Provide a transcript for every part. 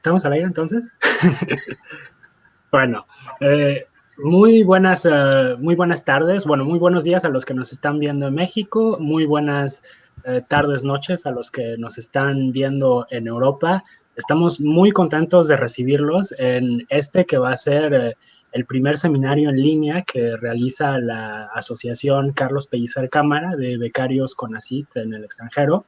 ¿Estamos al aire entonces? Bueno, muy buenas tardes, bueno, muy buenos días a los que nos están viendo en México, muy buenas tardes, noches a los que nos están viendo en Europa. Estamos muy contentos de recibirlos en este que va a ser el primer seminario en línea que realiza la Asociación Carlos Pellicer Cámara de Becarios CONACYT en el extranjero.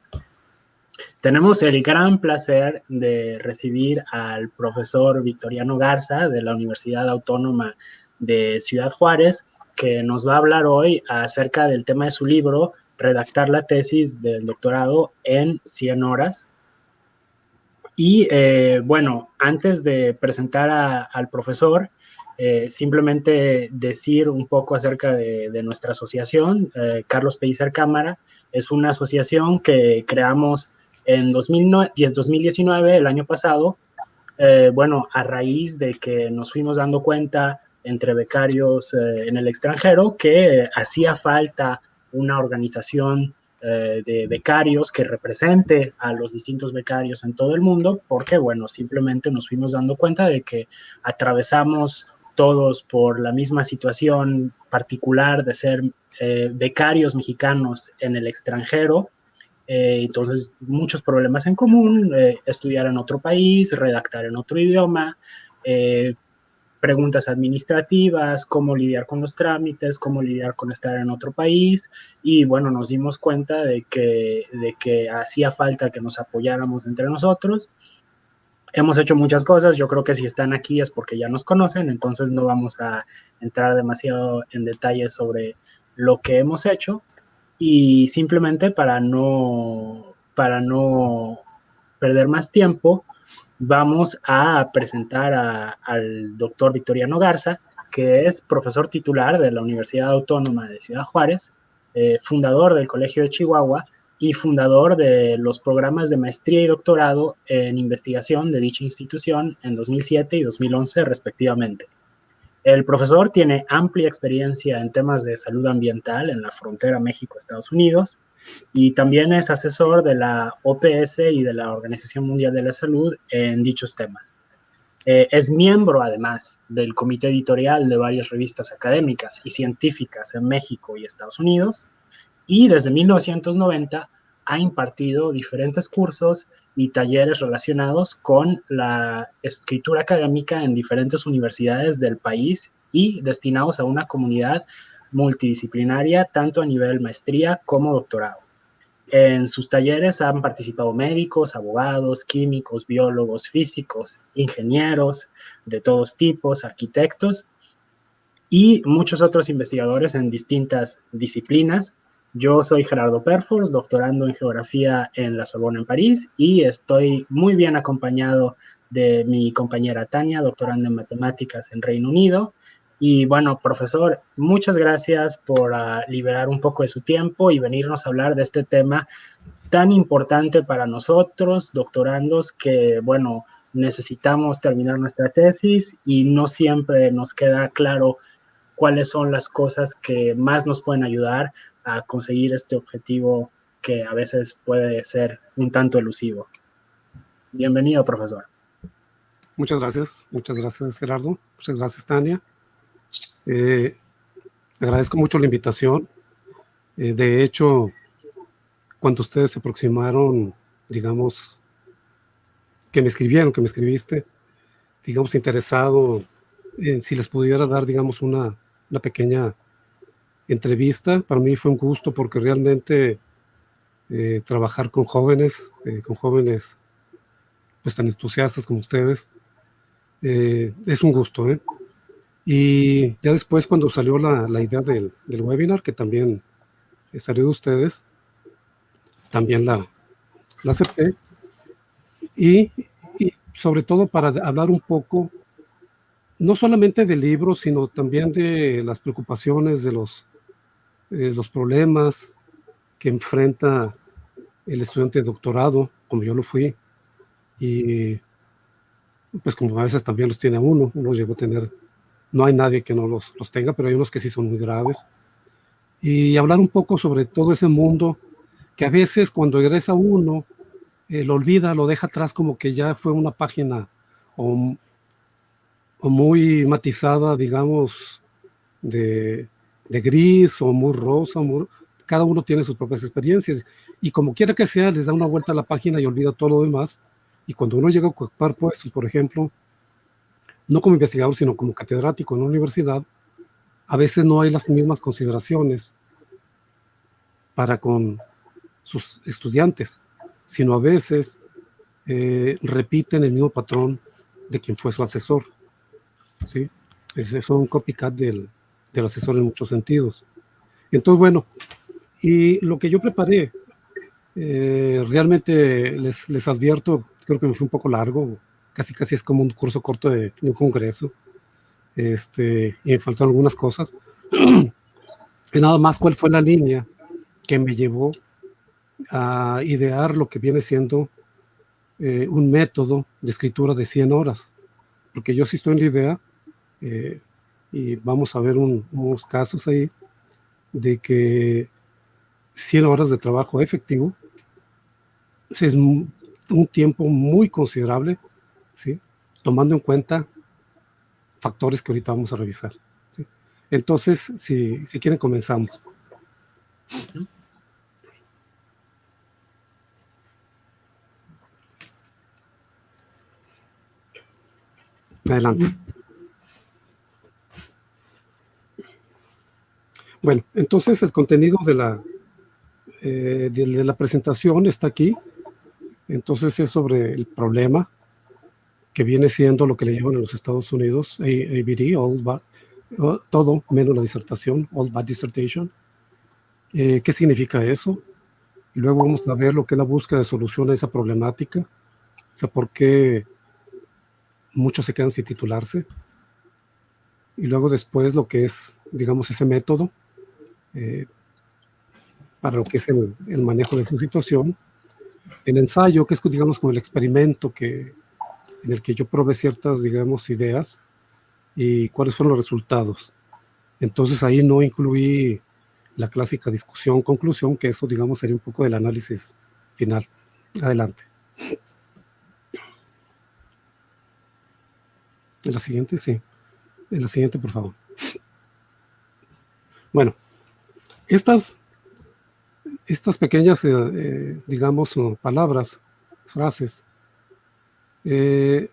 Tenemos el gran placer de recibir al profesor Victoriano Garza de la Universidad Autónoma de Ciudad Juárez, que nos va a hablar hoy acerca del tema de su libro, Redactar la tesis del doctorado en 100 horas. Y bueno, antes de presentar al profesor, simplemente decir un poco acerca de nuestra asociación. Carlos Pellicer Cámara es una asociación que creamos en 2019, el año pasado, bueno, a raíz de que nos fuimos dando cuenta entre becarios en el extranjero que hacía falta una organización de becarios que represente a los distintos becarios en todo el mundo, porque, bueno, simplemente nos fuimos dando cuenta de que atravesamos todos por la misma situación particular de ser becarios mexicanos en el extranjero. Entonces, muchos problemas en común, estudiar en otro país, redactar en otro idioma, eh, preguntas administrativas, cómo lidiar con los trámites, cómo lidiar con estar en otro país. Y bueno, nos dimos cuenta de que hacía falta que nos apoyáramos entre nosotros. Hemos hecho muchas cosas, yo creo que si están aquí es porque ya nos conocen, entonces no vamos a entrar demasiado en detalle sobre lo que hemos hecho, y simplemente para no perder más tiempo, vamos a presentar al doctor Victoriano Garza, que es profesor titular de la Universidad Autónoma de Ciudad Juárez, fundador del Colegio de Chihuahua y fundador de los programas de maestría y doctorado en investigación de dicha institución en 2007 y 2011 respectivamente. El profesor tiene amplia experiencia en temas de salud ambiental en la frontera México-Estados Unidos, y también es asesor de la OPS y de la Organización Mundial de la Salud en dichos temas. Es miembro, además, del comité editorial de varias revistas académicas y científicas en México y Estados Unidos, y desde 1990 ha impartido diferentes cursos y talleres relacionados con la escritura académica en diferentes universidades del país y destinados a una comunidad multidisciplinaria, tanto a nivel maestría como doctorado. En sus talleres han participado médicos, abogados, químicos, biólogos, físicos, ingenieros de todos tipos, arquitectos y muchos otros investigadores en distintas disciplinas. Yo soy Gerardo Perfors, doctorando en geografía en la Sorbona en París, y estoy muy bien acompañado de mi compañera Tania, doctorando en matemáticas en Reino Unido. Y bueno, profesor, muchas gracias por liberar un poco de su tiempo y venirnos a hablar de este tema tan importante para nosotros, doctorandos, que bueno, necesitamos terminar nuestra tesis y no siempre nos queda claro cuáles son las cosas que más nos pueden ayudar a conseguir este objetivo que a veces puede ser un tanto elusivo. Bienvenido, profesor. Muchas gracias Gerardo, muchas gracias Tania. Agradezco mucho la invitación. De hecho, cuando ustedes se aproximaron, digamos, que me escribiste, digamos, interesado en si les pudiera dar, digamos, una pequeña entrevista, para mí fue un gusto porque realmente trabajar con jóvenes pues tan entusiastas como ustedes, es un gusto, ¿eh? Y ya después, cuando salió la idea del webinar, que también salió de ustedes, también la acepté. Y sobre todo para hablar un poco, no solamente del libro, sino también de las preocupaciones, de los problemas que enfrenta el estudiante de doctorado, como yo lo fui, y pues como a veces también los tiene uno llegó a tener, no hay nadie que no los tenga, pero hay unos que sí son muy graves. Y hablar un poco sobre todo ese mundo que a veces cuando egresa uno, lo olvida, lo deja atrás como que ya fue una página o muy matizada, digamos, de gris o muy rosa, cada uno tiene sus propias experiencias y como quiera que sea, les da una vuelta a la página y olvida todo lo demás. Y cuando uno llega a ocupar puestos, por ejemplo, no como investigador, sino como catedrático en una universidad, a veces no hay las mismas consideraciones para con sus estudiantes, sino a veces repiten el mismo patrón de quien fue su asesor, ¿sí? Es un copycat del asesor en muchos sentidos. Entonces, bueno, y lo que yo preparé, realmente les advierto, creo que me fue un poco largo, casi es como un curso corto de un congreso, y me faltaron algunas cosas. Y nada más, ¿cuál fue la línea que me llevó a idear lo que viene siendo un método de escritura de 100 horas? Porque yo sí estoy en la idea, y vamos a ver unos casos ahí, de que 100 horas de trabajo efectivo es un tiempo muy considerable, ¿sí? Tomando en cuenta factores que ahorita vamos a revisar, ¿sí? Entonces, si quieren, comenzamos. Adelante. Bueno, entonces el contenido de la presentación está aquí. Entonces es sobre el problema que viene siendo lo que le llaman en los Estados Unidos ABD, todo menos la disertación, All Bad Dissertation. ¿Qué significa eso? Y luego vamos a ver lo que es la búsqueda de solución a esa problemática, o sea, por qué muchos se quedan sin titularse. Y luego después lo que es, digamos, ese método para lo que es el manejo de su situación. El ensayo, que es, digamos, como el experimento en el que yo probé ciertas, digamos, ideas y cuáles fueron los resultados. Entonces ahí no incluí la clásica discusión, conclusión, que eso, digamos, sería un poco del análisis final. Adelante. En la siguiente, sí. En la siguiente, por favor. Bueno, estas pequeñas, digamos, palabras, frases, me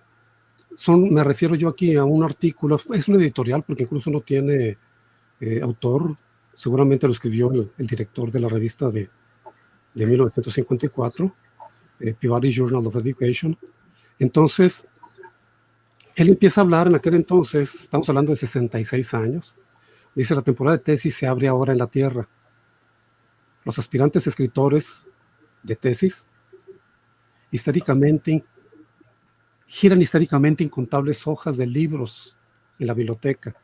refiero yo aquí a un artículo, es un editorial porque incluso no tiene autor, seguramente lo escribió el director de la revista de 1954, Peabody Journal of Education. Entonces, él empieza a hablar en aquel entonces, estamos hablando de 66 años, dice: la temporada de tesis se abre ahora en la Tierra. Los aspirantes escritores de tesis giran históricamente incontables hojas de libros en la biblioteca.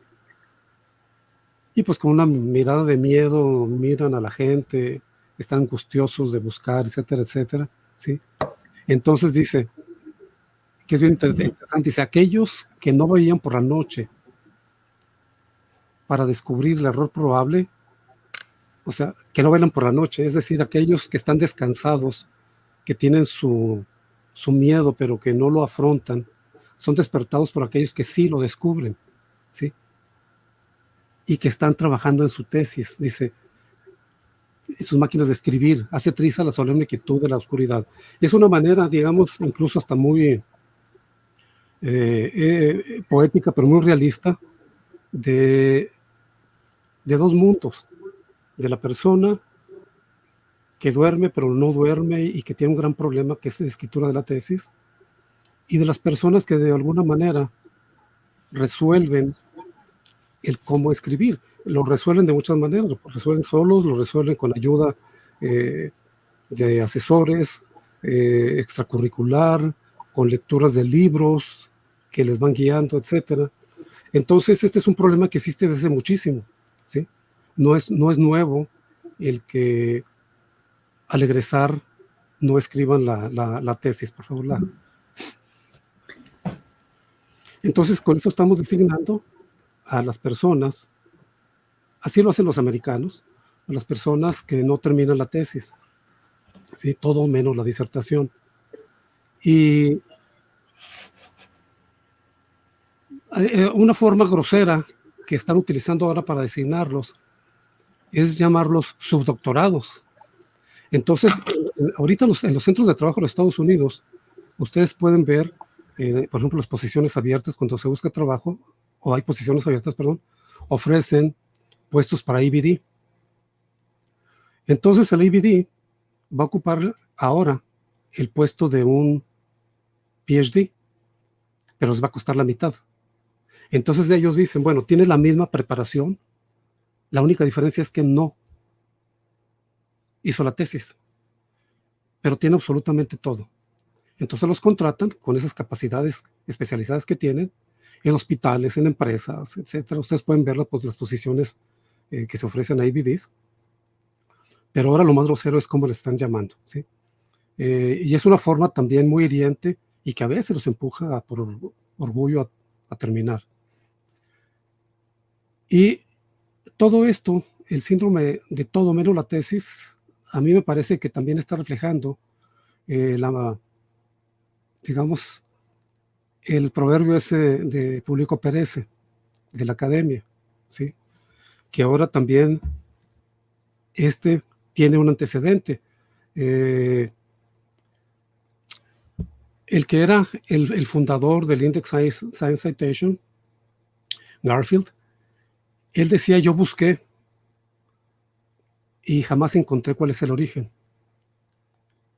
Y pues con una mirada de miedo miran a la gente, están angustiosos de buscar, etcétera, etcétera, ¿sí? Entonces dice, que es bien interesante, dice: aquellos que no veían por la noche para descubrir el error probable, o sea, que no velan por la noche, es decir, aquellos que están descansados, que tienen su miedo, pero que no lo afrontan, son despertados por aquellos que sí lo descubren, ¿sí? Y que están trabajando en su tesis, dice, en sus máquinas de escribir, hace triza la solemne quietud de la oscuridad. Es una manera, digamos, incluso hasta muy poética, pero muy realista, de dos mundos, de la persona que duerme pero no duerme y que tiene un gran problema, que es la escritura de la tesis, y de las personas que de alguna manera resuelven el cómo escribir. Lo resuelven de muchas maneras, lo resuelven solos, lo resuelven con ayuda de asesores, extracurricular, con lecturas de libros que les van guiando, etcétera. Entonces, este es un problema que existe desde muchísimo, ¿sí? No es nuevo el que al egresar no escriban la tesis, por favor. Entonces, con eso estamos designando a las personas, así lo hacen los americanos, a las personas que no terminan la tesis, ¿sí? Todo menos la disertación. Y Una forma grosera que están utilizando ahora para designarlos es llamarlos subdoctorados. Entonces, ahorita en los centros de trabajo de los Estados Unidos, ustedes pueden ver, por ejemplo, las posiciones abiertas cuando se busca trabajo, o hay posiciones abiertas, perdón, ofrecen puestos para ABD. Entonces, el ABD va a ocupar ahora el puesto de un PhD, pero les va a costar la mitad. Entonces ellos dicen, bueno, tiene la misma preparación, la única diferencia es que no hizo la tesis, pero tiene absolutamente todo. Entonces los contratan con esas capacidades especializadas que tienen en hospitales, en empresas, etcétera. Ustedes pueden ver pues, las posiciones que se ofrecen a IBDs, pero ahora lo más grosero es cómo le están llamando, ¿sí? Y es una forma también muy hiriente y que a veces los empuja por orgullo a terminar. Y todo esto, el síndrome de todo menos la tesis, a mí me parece que también está reflejando digamos, el proverbio ese de Publico Perece, de la academia, ¿sí? Que ahora también tiene un antecedente. El que era el fundador del Index Science Citation, Garfield, él decía, yo busqué y jamás encontré cuál es el origen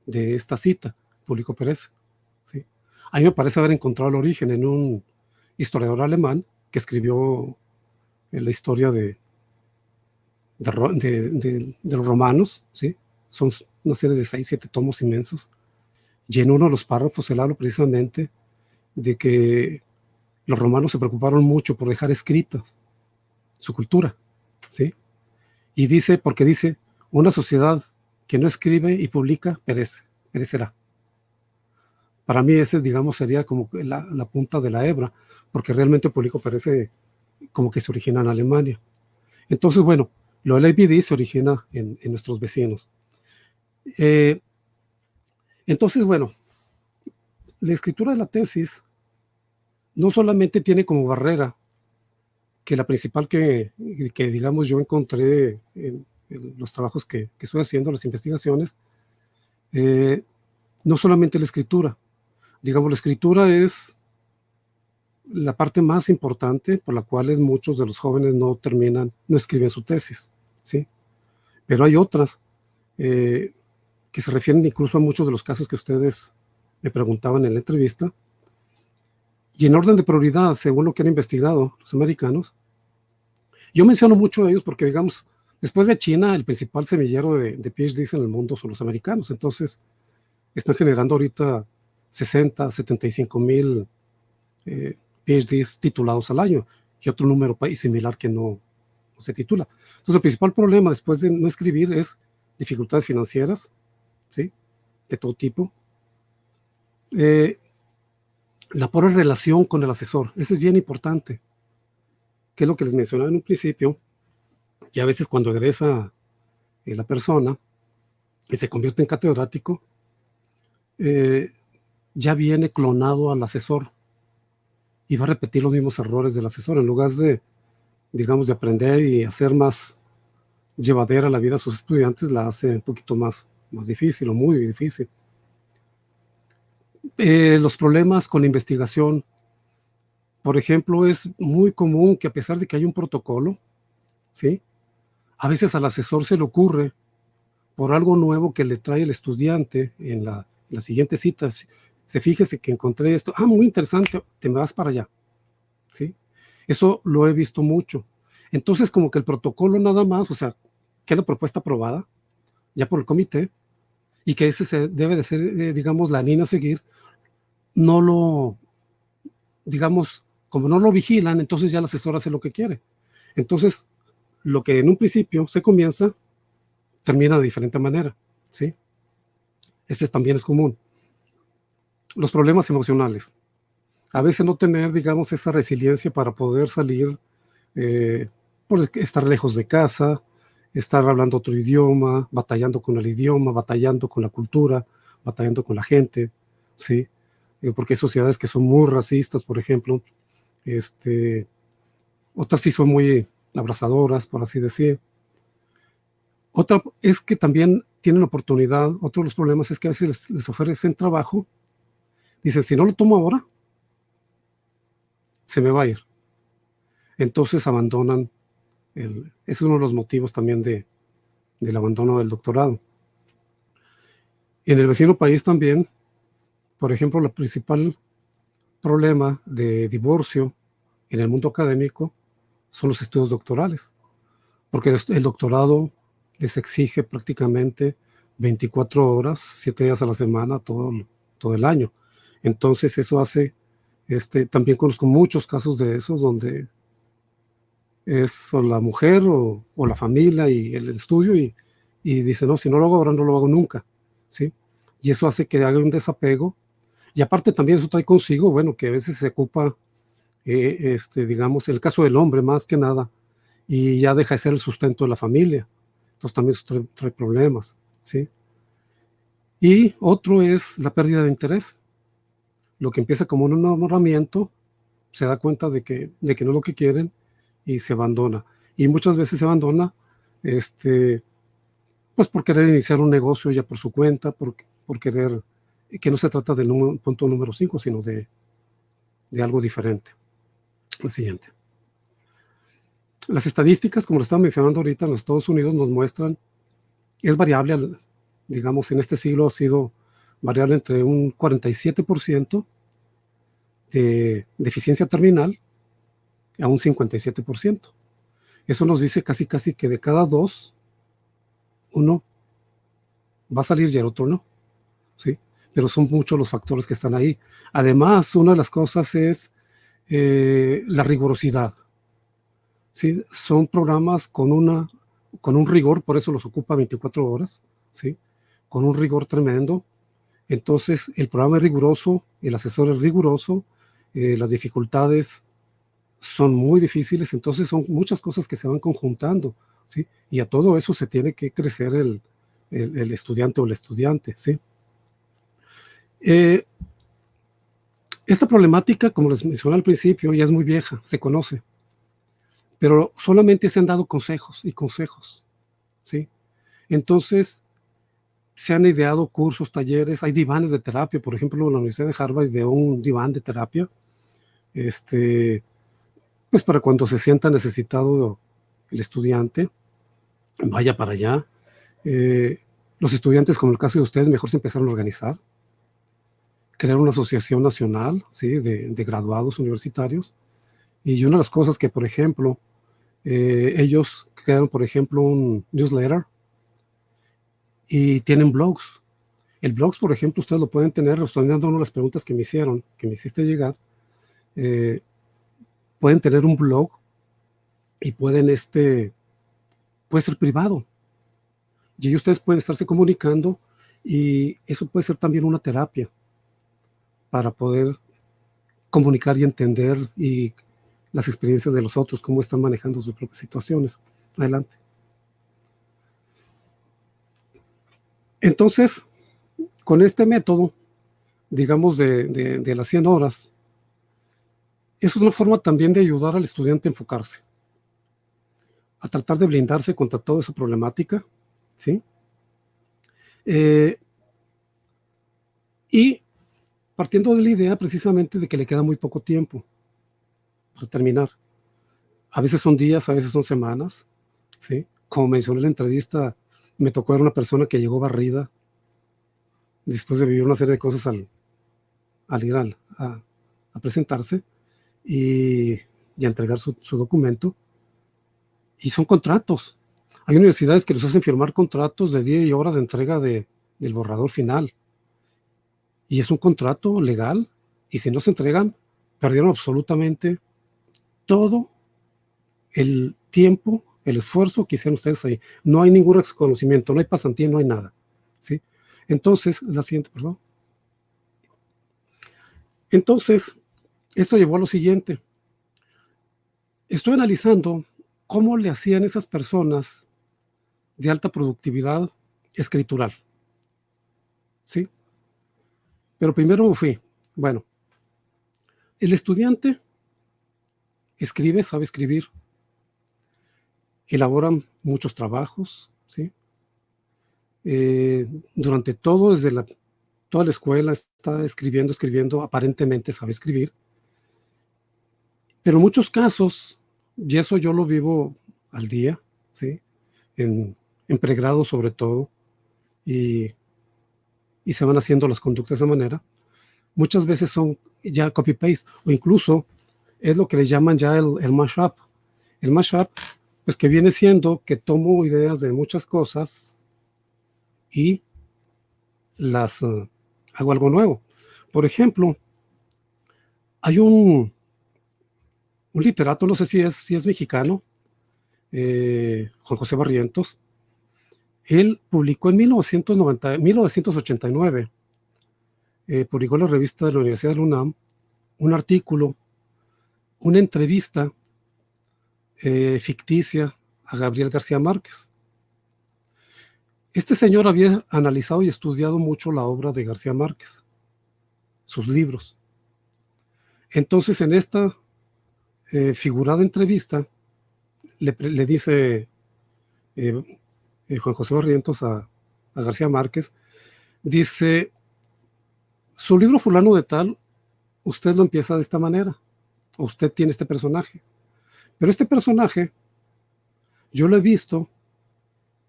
de esta cita, Publico Perece. ¿Sí? A mí me parece haber encontrado el origen en un historiador alemán que escribió la historia de los romanos, ¿sí? Son una serie de 6, 7 tomos inmensos, y en uno de los párrafos él habla precisamente de que los romanos se preocuparon mucho por dejar escrita su cultura, ¿sí? Y porque dice, una sociedad que no escribe y publica perecerá. Para mí ese, digamos, sería como la punta de la hebra, porque realmente Publico Perece como que se origina en Alemania. Entonces, bueno, lo del ABD se origina en nuestros vecinos. Entonces, bueno, la escritura de la tesis no solamente tiene como barrera que la principal que digamos, yo encontré en los trabajos que estoy haciendo, las investigaciones, no solamente la escritura. Digamos, la escritura es la parte más importante por la cual muchos de los jóvenes no escriben su tesis, ¿sí? Pero hay otras que se refieren incluso a muchos de los casos que ustedes me preguntaban en la entrevista. Y en orden de prioridad, según lo que han investigado los americanos, yo menciono mucho de ellos porque, digamos, después de China, el principal semillero de PhDs en el mundo son los americanos. Entonces, están generando ahorita 60, 75 mil PhDs titulados al año y otro número similar que no se titula. Entonces, el principal problema después de no escribir es dificultades financieras, ¿sí? De todo tipo. La pobre relación con el asesor, eso es bien importante, que es lo que les mencionaba en un principio, y a veces cuando egresa la persona y se convierte en catedrático, ya viene clonado al asesor y va a repetir los mismos errores del asesor en lugar de, digamos, de aprender y hacer más llevadera la vida a sus estudiantes, la hace un poquito más difícil o muy difícil. Los problemas con la investigación, por ejemplo, es muy común que a pesar de que hay un protocolo, ¿sí? A veces al asesor se le ocurre, por algo nuevo que le trae el estudiante en la siguiente cita, fíjese que encontré esto, muy interesante, te me vas para allá, ¿sí? Eso lo he visto mucho. Entonces, como que el protocolo nada más, o sea, queda propuesta aprobada ya por el comité, y que ese debe de ser, digamos, la línea a seguir, no lo, digamos, como no lo vigilan, entonces ya el asesor hace lo que quiere. Entonces, lo que en un principio se comienza, termina de diferente manera, ¿sí? Ese también es común. Los problemas emocionales. A veces no tener, digamos, esa resiliencia para poder salir, por estar lejos de casa, estar hablando otro idioma, batallando con el idioma, batallando con la cultura, batallando con la gente, ¿sí? Porque hay sociedades que son muy racistas, por ejemplo, Otras sí son muy abrazadoras, por así decir. Otra es que también tienen oportunidad. Otro de los problemas es que a veces les ofrecen trabajo. Dicen, si no lo tomo ahora, se me va a ir. Entonces abandonan. Es uno de los motivos también del abandono del doctorado. En el vecino país también, por ejemplo, el principal problema de divorcio en el mundo académico son los estudios doctorales, porque el doctorado les exige prácticamente 24 horas, 7 días a la semana, todo el año. Entonces eso hace, también conozco muchos casos de esos donde es o la mujer o la familia y el estudio y dice, no, si no lo hago ahora, no lo hago nunca, ¿sí? Y eso hace que haga un desapego. Y aparte también eso trae consigo, bueno, que a veces se ocupa, digamos, el caso del hombre más que nada, y ya deja de ser el sustento de la familia. Entonces también eso trae problemas, ¿sí? Y otro es la pérdida de interés. Lo que empieza como un enamoramiento, se da cuenta de que no es lo que quieren y se abandona. Y muchas veces se abandona, pues por querer iniciar un negocio ya por su cuenta, por querer, que no se trata del punto número 5, sino de algo diferente. El siguiente. Las estadísticas, como lo estaba mencionando ahorita, en los Estados Unidos nos muestran, es variable, digamos, en este siglo ha sido variable entre un 47% de deficiencia terminal a un 57%. Eso nos dice casi que de cada 2, uno va a salir y el otro no, ¿sí? Pero son muchos los factores que están ahí. Además, una de las cosas es la rigurosidad. ¿Sí? Son programas con un rigor, por eso los ocupa 24 horas, ¿sí? Con un rigor tremendo. Entonces, el programa es riguroso, el asesor es riguroso, las dificultades son muy difíciles, entonces son muchas cosas que se van conjuntando, ¿sí? Y a todo eso se tiene que crecer el estudiante o el estudiante, ¿sí? Esta problemática, como les mencioné al principio, ya es muy vieja, se conoce, pero solamente se han dado consejos y consejos, ¿sí? Entonces, se han ideado cursos, talleres, hay divanes de terapia, por ejemplo, la Universidad de Harvard ideó un diván de terapia, pues para cuando se sienta necesitado el estudiante, vaya para allá. Los estudiantes, como el caso de ustedes, mejor se empezaron a organizar, crear una asociación nacional, ¿sí? de graduados universitarios. Y una de las cosas que, por ejemplo, ellos crearon, por ejemplo, un newsletter y tienen blogs. El blogs, por ejemplo, ustedes lo pueden tener respondiendo a una de las preguntas que me hicieron, que me hiciste llegar. Pueden tener un blog y puede ser privado. Y ustedes pueden estarse comunicando y eso puede ser también una terapia para poder comunicar y entender y las experiencias de los otros, cómo están manejando sus propias situaciones. Adelante. Entonces, con este método, digamos, de las 100 horas, es una forma también de ayudar al estudiante a enfocarse, a tratar de blindarse contra toda esa problemática, ¿sí? Y partiendo de la idea precisamente de que le queda muy poco tiempo para terminar. A veces son días, a veces son semanas, ¿sí? Como mencioné en la entrevista, me tocó ver una persona que llegó barrida después de vivir una serie de cosas al ir a presentarse y a entregar su documento. Y son contratos. Hay universidades que les hacen firmar contratos de día y hora de entrega del borrador final. Y es un contrato legal, y si no se entregan, perdieron absolutamente todo el tiempo, el esfuerzo que hicieron ustedes ahí. No hay ningún reconocimiento, no hay pasantía, no hay nada, ¿sí? Entonces, la siguiente, por favor. Entonces, esto llevó a lo siguiente. Estoy analizando cómo le hacían esas personas de alta productividad escritural, ¿sí? Pero primero fui, bueno, el estudiante escribe, sabe escribir, elaboran muchos trabajos, ¿sí? Durante todo, toda la escuela está escribiendo, aparentemente sabe escribir, pero en muchos casos, y eso yo lo vivo al día, ¿sí? En pregrado sobre todo, y se van haciendo las conductas de manera, muchas veces son ya copy-paste, o incluso es lo que le llaman ya el mashup. El mashup, pues que viene siendo que tomo ideas de muchas cosas y las hago algo nuevo. Por ejemplo, hay un literato, no sé si es mexicano, Juan José Barrientos. Él publicó en 1989, publicó en la revista de la Universidad de la UNAM un artículo, una entrevista ficticia a Gabriel García Márquez. Este señor había analizado y estudiado mucho la obra de García Márquez, sus libros. Entonces, en esta figurada entrevista, le dice Juan José Barrientos a García Márquez, dice, su libro fulano de tal, usted lo empieza de esta manera, o usted tiene este personaje, pero este personaje yo lo he visto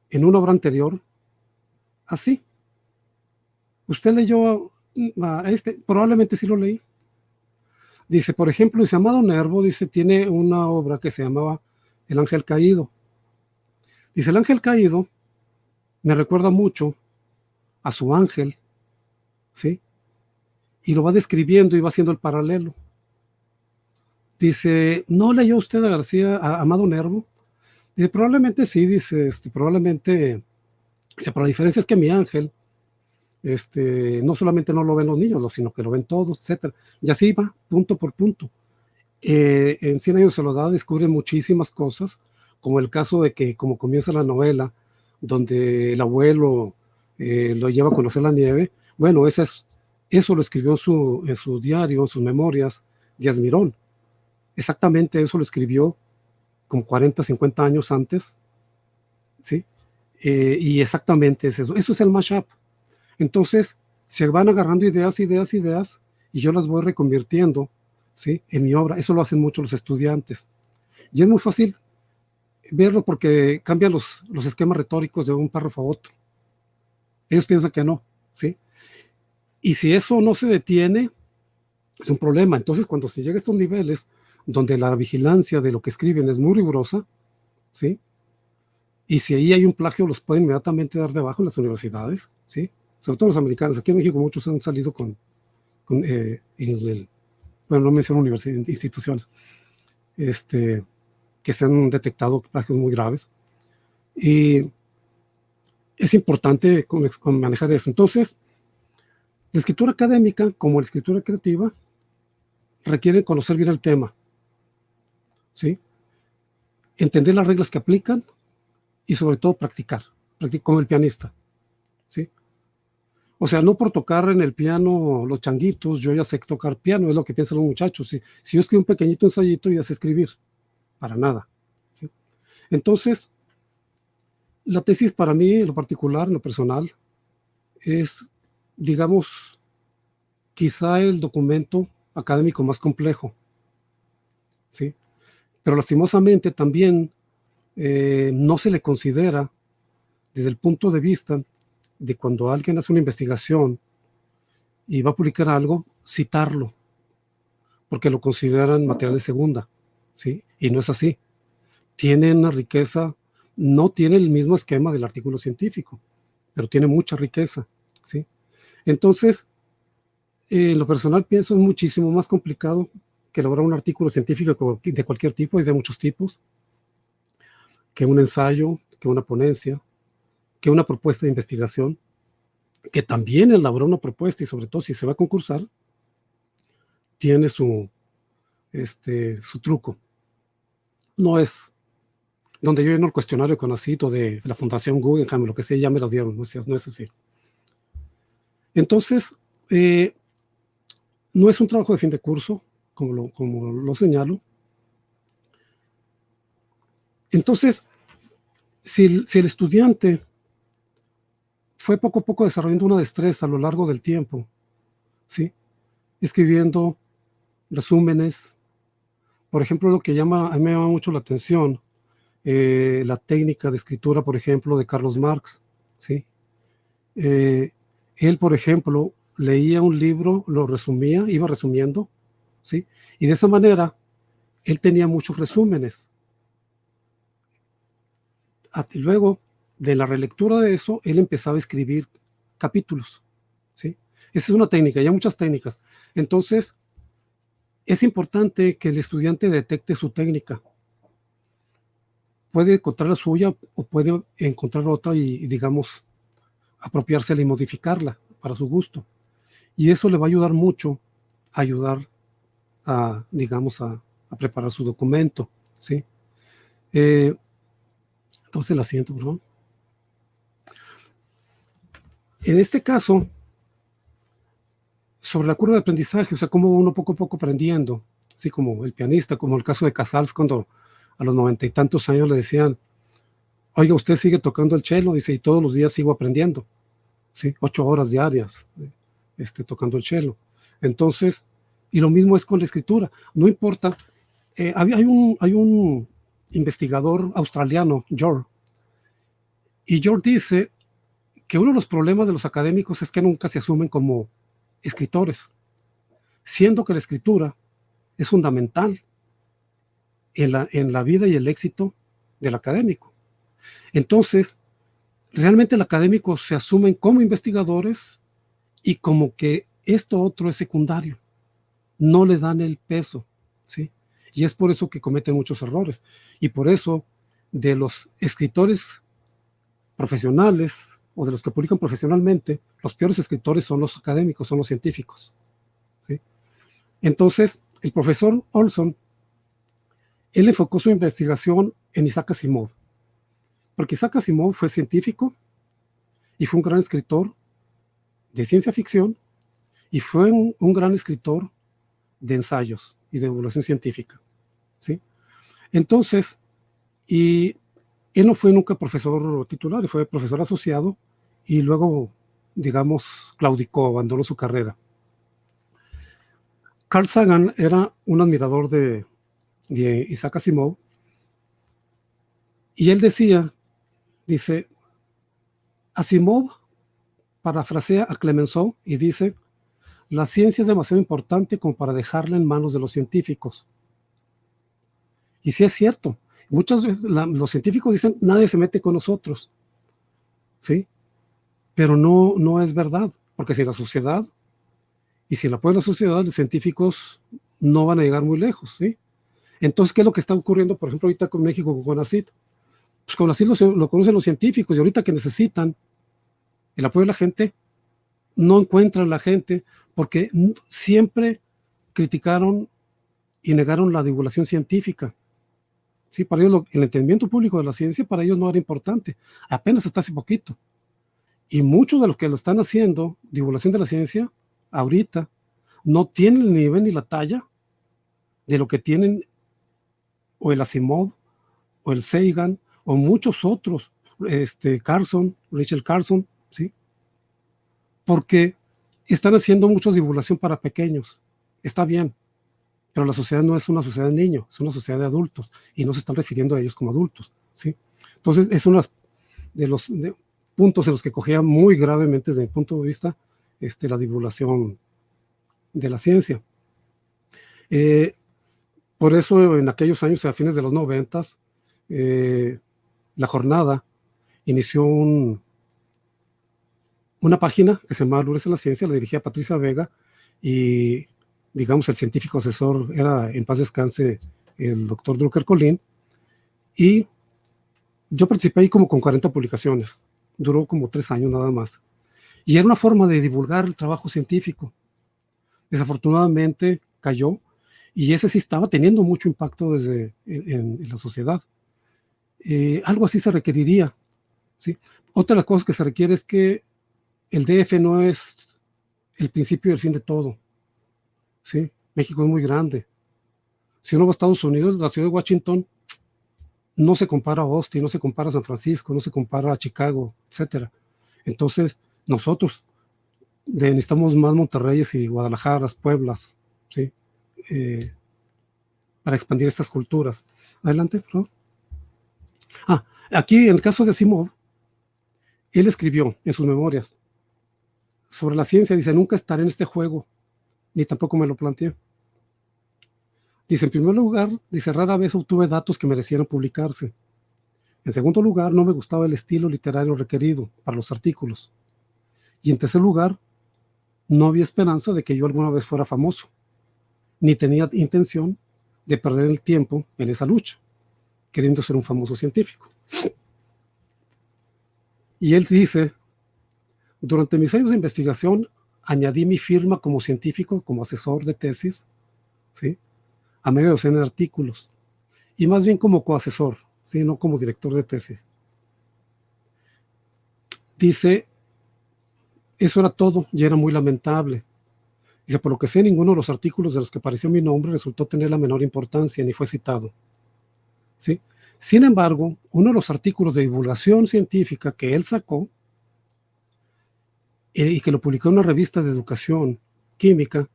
en una obra anterior así. Usted leyó a probablemente sí lo leí. Dice, por ejemplo, dice, Amado Nervo, dice, tiene una obra que se llamaba El Ángel Caído. Dice, el ángel caído me recuerda mucho a su ángel, ¿sí? Y lo va describiendo y va haciendo el paralelo. Dice, ¿no leyó usted a Amado Nervo? Dice, probablemente sí, dice, probablemente, dice, pero la diferencia es que mi ángel, no solamente no lo ven los niños, sino que lo ven todos, etcétera. Y así va, punto por punto. En 100 años de soledad descubre muchísimas cosas, como el caso de que, como comienza la novela, donde el abuelo lo lleva a conocer la nieve. Bueno, eso lo escribió en su diario, en sus memorias, Díaz Mirón. Exactamente eso lo escribió como 40, 50 años antes, ¿sí? Y exactamente es eso. Eso es el mashup. Entonces, se van agarrando ideas, y yo las voy reconvirtiendo, ¿sí?, en mi obra. Eso lo hacen mucho los estudiantes. Y es muy fácil verlo porque cambian los esquemas retóricos de un párrafo a otro. Ellos piensan que no, ¿sí? Y si eso no se detiene, es un problema. Entonces, cuando se llega a estos niveles donde la vigilancia de lo que escriben es muy rigurosa, ¿sí? Y si ahí hay un plagio, los pueden inmediatamente dar de bajo en las universidades, ¿sí? Sobre todo los americanos. Aquí en México muchos han salido bueno, no menciono universidades, instituciones, que se han detectado plagios muy graves. Y es importante con manejar eso. Entonces, la escritura académica, como la escritura creativa, requieren conocer bien el tema, ¿sí? Entender las reglas que aplican y sobre todo practicar como el pianista, ¿sí? O sea, no por tocar en el piano los changuitos, yo ya sé tocar piano, es lo que piensan los muchachos. ¿Sí? Si yo escribo un pequeñito ensayito, ya sé escribir, para nada, ¿sí? Entonces, la tesis para mí, en lo particular, en lo personal, es, digamos, quizá el documento académico más complejo, ¿sí? Pero lastimosamente también no se le considera desde el punto de vista de cuando alguien hace una investigación y va a publicar algo, citarlo, porque lo consideran material de segunda, ¿sí? Y no es así. Tiene una riqueza, no tiene el mismo esquema del artículo científico, pero tiene mucha riqueza, ¿sí? Entonces, en lo personal pienso es muchísimo más complicado que elaborar un artículo científico de cualquier tipo y de muchos tipos, que un ensayo, que una ponencia, que una propuesta de investigación, que también elaborar una propuesta y sobre todo si se va a concursar, tiene su truco. No es donde yo lleno el cuestionario con acito de la Fundación Guggenheim, lo que sea, ya me lo dieron, no es así. Entonces, no es un trabajo de fin de curso, como lo señalo, Entonces, si el estudiante fue poco a poco desarrollando una destreza a lo largo del tiempo, ¿sí? Escribiendo resúmenes, por ejemplo, lo que a mí me llama mucho la atención, la técnica de escritura, por ejemplo, de Carlos Marx, ¿sí? Él, por ejemplo, leía un libro, lo resumía, iba resumiendo, ¿sí? Y de esa manera, él tenía muchos resúmenes. Y luego, de la relectura de eso, él empezaba a escribir capítulos, ¿sí? Esa es una técnica, y hay muchas técnicas. Entonces, es importante que el estudiante detecte su técnica. Puede encontrar la suya o puede encontrar otra y digamos, apropiársela y modificarla para su gusto. Y eso le va a ayudar mucho a digamos, a preparar su documento, ¿sí? Entonces, la siguiente, por favor. En este caso, sobre la curva de aprendizaje, o sea, cómo uno poco a poco aprendiendo, así como el pianista, como el caso de Casals, cuando a los 90 y tantos años le decían, oiga, usted sigue tocando el cello, dice, y todos los días sigo aprendiendo, ¿sí? 8 horas diarias tocando el cello. Entonces, y lo mismo es con la escritura, no importa. Hay un investigador australiano, George, y George dice que uno de los problemas de los académicos es que nunca se asumen como escritores, siendo que la escritura es fundamental en la vida y el éxito del académico. Entonces, realmente el académico se asumen como investigadores y como que esto otro es secundario, no le dan el peso, ¿sí? Y es por eso que cometen muchos errores. Y por eso, de los escritores profesionales o de los que publican profesionalmente, los peores escritores son los académicos, son los científicos, ¿sí? Entonces, el profesor Olson, él enfocó su investigación en Isaac Asimov, porque Isaac Asimov fue científico y fue un gran escritor de ciencia ficción y fue un gran escritor de ensayos y de divulgación científica, ¿sí? Entonces, y él no fue nunca profesor titular, fue profesor asociado y luego, digamos, claudicó, abandonó su carrera. Carl Sagan era un admirador de Isaac Asimov y él dice, Asimov parafrasea a Clemenceau y dice, la ciencia es demasiado importante como para dejarla en manos de los científicos. Y sí es cierto. Muchas veces los científicos dicen, nadie se mete con nosotros, ¿sí? Pero no es verdad, porque si la sociedad, y si el apoyo de la sociedad, los científicos no van a llegar muy lejos, ¿sí? Entonces, ¿qué es lo que está ocurriendo, por ejemplo, ahorita con México, con CONACYT? Pues CONACYT lo conocen los científicos, y ahorita que necesitan el apoyo de la gente, no encuentran la gente, porque siempre criticaron y negaron la divulgación científica. Sí, para ellos el entendimiento público de la ciencia para ellos no era importante, apenas hasta hace poquito. Y muchos de los que lo están haciendo, divulgación de la ciencia, ahorita, no tienen el nivel ni la talla de lo que tienen o el Asimov, o el Sagan, o muchos otros, Rachel Carson, ¿sí? Porque están haciendo mucha divulgación para pequeños. Está bien, pero la sociedad no es una sociedad de niños, es una sociedad de adultos y no se están refiriendo a ellos como adultos, ¿sí? Entonces, es uno de los puntos en los que cogía muy gravemente desde mi punto de vista la divulgación de la ciencia. Por eso, en aquellos años, a fines de los 90, La Jornada inició una página que se llamaba Lunes en la Ciencia, la dirigía Patricia Vega y digamos, el científico asesor era, en paz descanse, el doctor Drucker Colin, y yo participé ahí como con 40 publicaciones, duró como 3 años nada más, y era una forma de divulgar el trabajo científico. Desafortunadamente cayó, y ese sí estaba teniendo mucho impacto en la sociedad. Algo así se requeriría, ¿sí? Otra de las cosas que se requiere es que el DF no es el principio y el fin de todo, ¿sí? México es muy grande. Si uno va a Estados Unidos, la ciudad de Washington no se compara a Austin, no se compara a San Francisco, no se compara a Chicago, etcétera. Entonces, nosotros necesitamos más Monterreyes y Guadalajaras, Pueblas, ¿sí? Para expandir estas culturas. Adelante, por favor. Aquí, en el caso de Asimov, él escribió en sus memorias sobre la ciencia, dice, nunca estaré en este juego, ni tampoco me lo planteé. Dice, en primer lugar, dice, rara vez obtuve datos que merecieran publicarse. En segundo lugar, no me gustaba el estilo literario requerido para los artículos. Y en tercer lugar, no había esperanza de que yo alguna vez fuera famoso, ni tenía intención de perder el tiempo en esa lucha, queriendo ser un famoso científico. Y él dice, durante mis años de investigación, añadí mi firma como científico, como asesor de tesis, ¿sí?, a medio docena de artículos, y más bien como coasesor, ¿sí?, no como director de tesis. Dice, eso era todo y era muy lamentable. Dice, por lo que sé, ninguno de los artículos de los que apareció mi nombre resultó tener la menor importancia ni fue citado, ¿sí? Sin embargo, uno de los artículos de divulgación científica que él sacó y que lo publicó en una revista de educación química,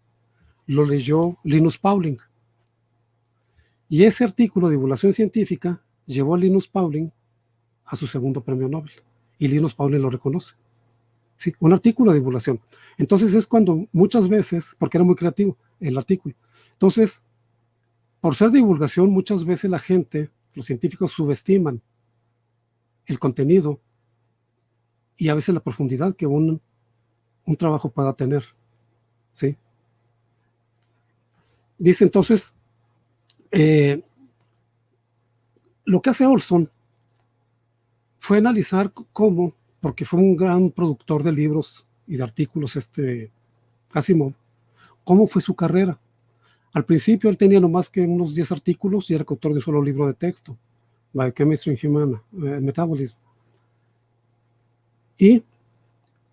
lo leyó Linus Pauling. Y ese artículo de divulgación científica llevó a Linus Pauling a su segundo premio Nobel. Y Linus Pauling lo reconoce. Sí, un artículo de divulgación. Entonces es cuando muchas veces, porque era muy creativo el artículo, entonces, por ser de divulgación, muchas veces la gente, los científicos subestiman el contenido y a veces la profundidad que un trabajo pueda tener, ¿sí? Dice entonces, lo que hace Olson fue analizar cómo, porque fue un gran productor de libros y de artículos, Asimov, cómo fue su carrera. Al principio él tenía no más que unos 10 artículos y era coautor de un solo libro de texto, Biochemistry and Human Metabolism. Y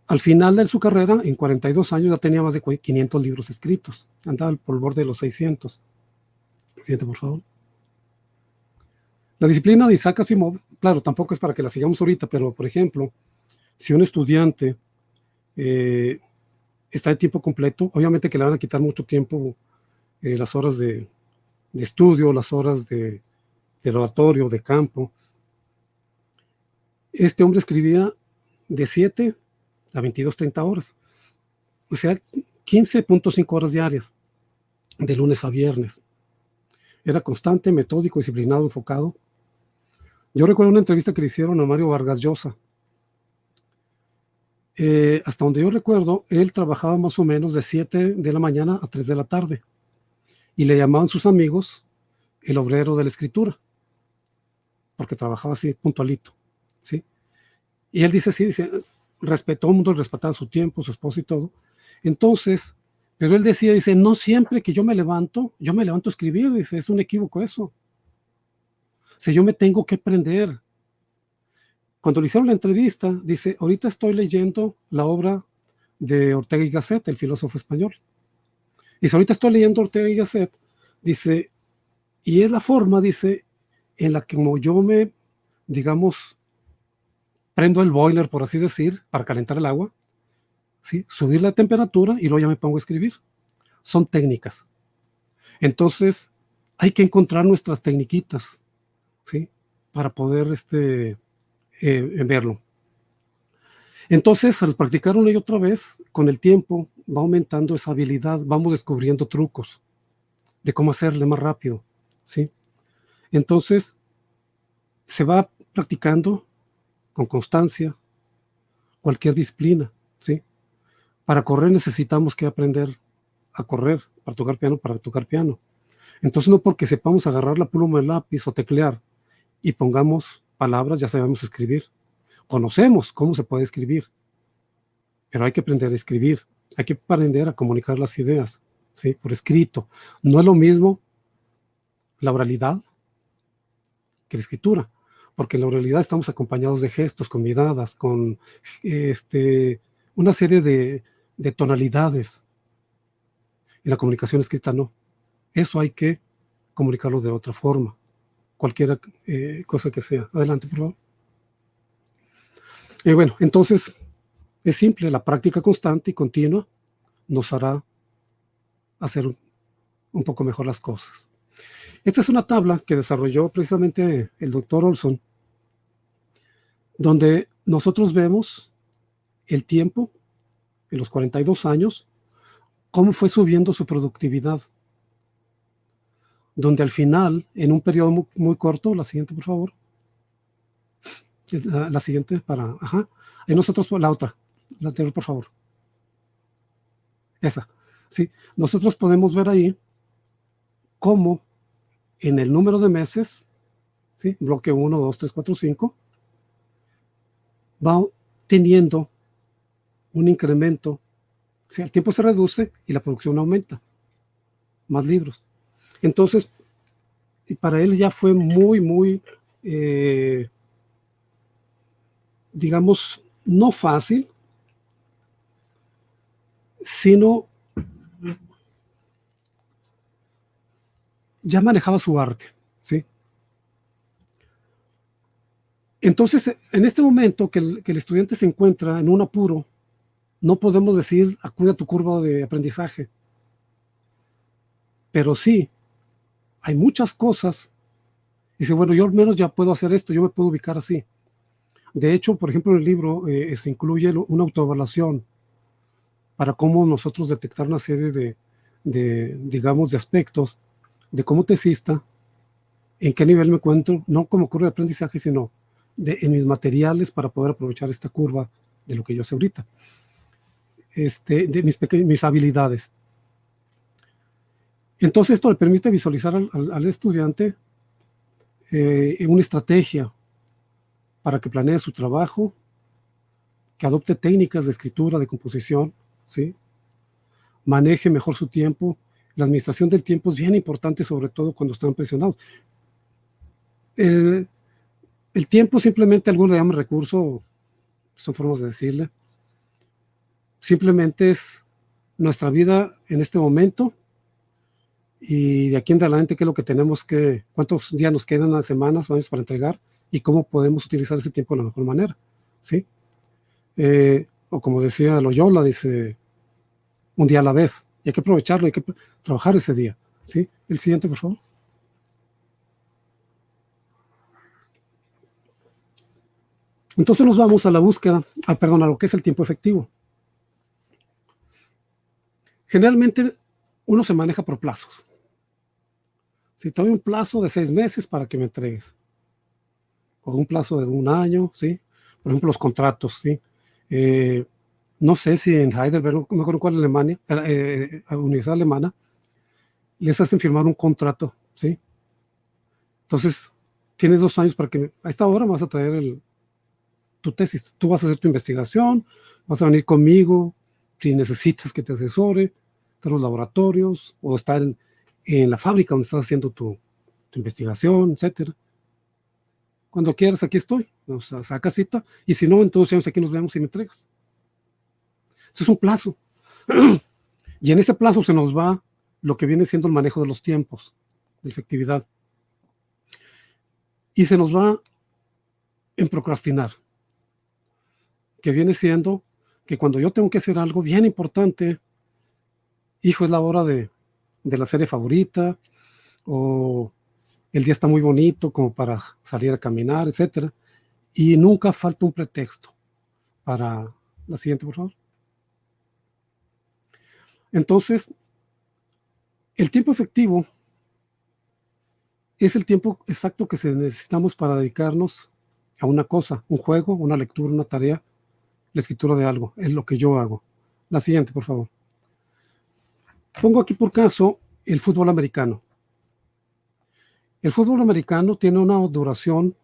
al final de su carrera, en 42 años, ya tenía más de 500 libros escritos. Andaba por el borde de los 600. Siguiente, por favor. La disciplina de Isaac Asimov, claro, tampoco es para que la sigamos ahorita, pero, por ejemplo, si un estudiante está de tiempo completo, obviamente que le van a quitar mucho tiempo las horas de estudio, las horas de laboratorio, de campo. Este hombre escribía de 7 a 22-30 horas, o sea, 15.5 horas diarias, de lunes a viernes. Era constante, metódico, disciplinado, enfocado. Yo recuerdo una entrevista que le hicieron a Mario Vargas Llosa. Hasta donde yo recuerdo, él trabajaba más o menos de 7 de la mañana a 3 de la tarde. Y le llamaban sus amigos el obrero de la escritura, porque trabajaba así puntualito, ¿sí? Y él dice, sí, dice, respetó, todo el mundo respetaba su tiempo, su esposa y todo. Entonces, pero él decía, dice, no siempre que yo me levanto a escribir, dice, es un equívoco eso. O sea, yo me tengo que prender. Cuando le hicieron la entrevista, dice, ahorita estoy leyendo la obra de Ortega y Gasset, el filósofo español. Dice, ahorita estoy leyendo Ortega y Gasset, dice, y es la forma, dice, en la que como yo me, digamos, prendo el boiler, por así decir, para calentar el agua, ¿sí?, subir la temperatura y luego ya me pongo a escribir. Son técnicas. Entonces, hay que encontrar nuestras tecniquitas, ¿sí?, para poder verlo. Entonces, al practicar una y otra vez, con el tiempo va aumentando esa habilidad, vamos descubriendo trucos de cómo hacerle más rápido, ¿sí? Entonces, se va practicando con constancia cualquier disciplina, ¿sí? Para correr necesitamos que aprender a correr, para tocar piano. Entonces, no porque sepamos agarrar la pluma, el lápiz o teclear y pongamos palabras, ya sabemos escribir. Conocemos cómo se puede escribir, pero hay que aprender a escribir, hay que aprender a comunicar las ideas, ¿sí?, por escrito. No es lo mismo la oralidad que la escritura, porque en la oralidad estamos acompañados de gestos, con miradas, con una serie de tonalidades. En la comunicación escrita no. Eso hay que comunicarlo de otra forma, cualquier cosa que sea. Adelante, por favor. Bueno, entonces es simple, la práctica constante y continua nos hará hacer un poco mejor las cosas. Esta es una tabla que desarrolló precisamente el doctor Olson, donde nosotros vemos el tiempo en los 42 años, cómo fue subiendo su productividad, donde al final, en un periodo muy, muy corto, la siguiente, por favor, la siguiente para, ajá, y nosotros, la otra, la anterior, por favor, esa, sí, nosotros podemos ver ahí cómo en el número de meses, ¿sí? Bloque 1, 2, 3, 4, 5, va teniendo un incremento. O sea, el tiempo se reduce y la producción aumenta. Más libros. Entonces, para él ya fue muy, muy, digamos, no fácil, sino ya manejaba su arte, ¿sí? Entonces, en este momento que el estudiante se encuentra en un apuro, no podemos decir, acude a tu curva de aprendizaje. Pero sí, hay muchas cosas. Dice, bueno, yo al menos ya puedo hacer esto, yo me puedo ubicar así. De hecho, por ejemplo, en el libro se incluye una autoevaluación para cómo nosotros detectar una serie digamos, de aspectos de cómo tesista, en qué nivel me encuentro, no como curva de aprendizaje, sino en mis materiales para poder aprovechar esta curva de lo que yo sé ahorita, de mis habilidades. Entonces esto le permite visualizar al estudiante una estrategia para que planee su trabajo, que adopte técnicas de escritura, de composición, ¿sí? Maneje mejor su tiempo. La administración del tiempo es bien importante, sobre todo cuando están presionados. El tiempo simplemente, algunos le llaman recurso, son formas de decirle. Simplemente es nuestra vida en este momento y de aquí en adelante qué es lo que tenemos que, cuántos días nos quedan, las semanas o años para entregar y cómo podemos utilizar ese tiempo de la mejor manera, ¿sí? O como decía Loyola, dice, un día a la vez, y hay que aprovecharlo, hay que trabajar ese día, ¿sí? El siguiente, por favor. Entonces nos vamos a la búsqueda, a lo que es el tiempo efectivo. Generalmente uno se maneja por plazos. Si te doy un plazo de 6 meses para que me entregues, o un plazo de 1 año, ¿sí? Por ejemplo, los contratos, ¿sí? No sé si en Heidelberg, no me acuerdo cuál Alemania, Universidad Alemana, les hacen firmar un contrato, ¿sí? Entonces, tienes 2 años para que a esta hora me vas a traer tu tesis. Tú vas a hacer tu investigación, vas a venir conmigo, si necesitas que te asesore, estar en los laboratorios o estar en la fábrica donde estás haciendo tu investigación, etcétera. Cuando quieras, aquí estoy, o sea, saca cita, y si no, entonces aquí nos vemos y me entregas. Eso es un plazo. Y en ese plazo se nos va lo que viene siendo el manejo de los tiempos, de efectividad. Y se nos va en procrastinar, que viene siendo que cuando yo tengo que hacer algo bien importante, hijo, es la hora de la serie favorita, o el día está muy bonito como para salir a caminar, etcétera, y nunca falta un pretexto para la siguiente, por favor. Entonces, el tiempo efectivo es el tiempo exacto que necesitamos para dedicarnos a una cosa, un juego, una lectura, una tarea, la escritura de algo, es lo que yo hago. La siguiente, por favor. Pongo aquí por caso el fútbol americano. El fútbol americano tiene una duración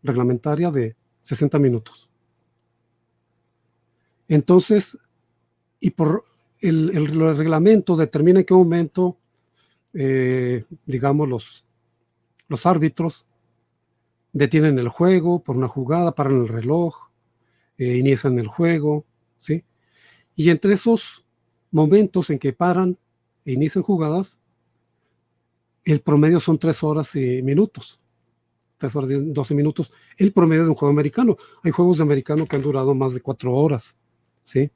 reglamentaria de 60 minutos. Entonces, y por el reglamento determina en qué momento, digamos, los árbitros detienen el juego por una jugada, paran el reloj, inician el juego, ¿sí? Y entre esos momentos en que paran e inician jugadas, el promedio son 3 horas y minutos. 3 horas, 12 minutos, el promedio de un juego americano. Hay juegos de americano que han durado más de 4 horas, ¿sí?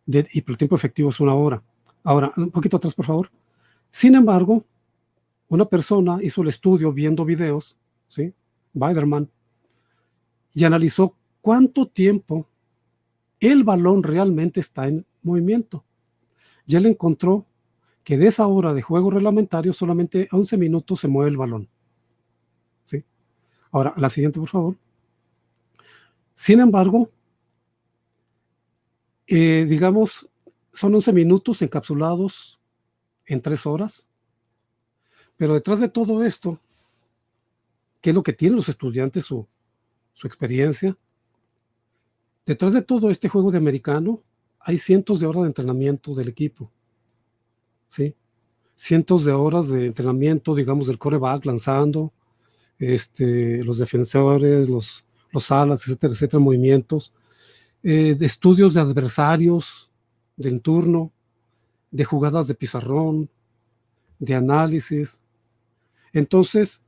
Y por el tiempo efectivo es 1 hora. Ahora, un poquito atrás, por favor. Sin embargo, una persona hizo el estudio viendo videos, ¿sí? Biderman, y analizó cuánto tiempo el balón realmente está en movimiento. Y él encontró que de esa hora de juego reglamentario solamente 11 minutos se mueve el balón, ¿sí? Ahora, la siguiente, por favor. Sin embargo, digamos, son 11 minutos encapsulados en 3 horas, pero detrás de todo esto, ¿qué es lo que tienen los estudiantes, su experiencia? Detrás de todo este juego de americano hay cientos de horas de entrenamiento del equipo, ¿sí? Cientos de horas de entrenamiento, digamos, del quarterback lanzando, los defensores, los alas, etcétera, etcétera, movimientos, de estudios de adversarios, de entorno, de jugadas de pizarrón, de análisis. Entonces,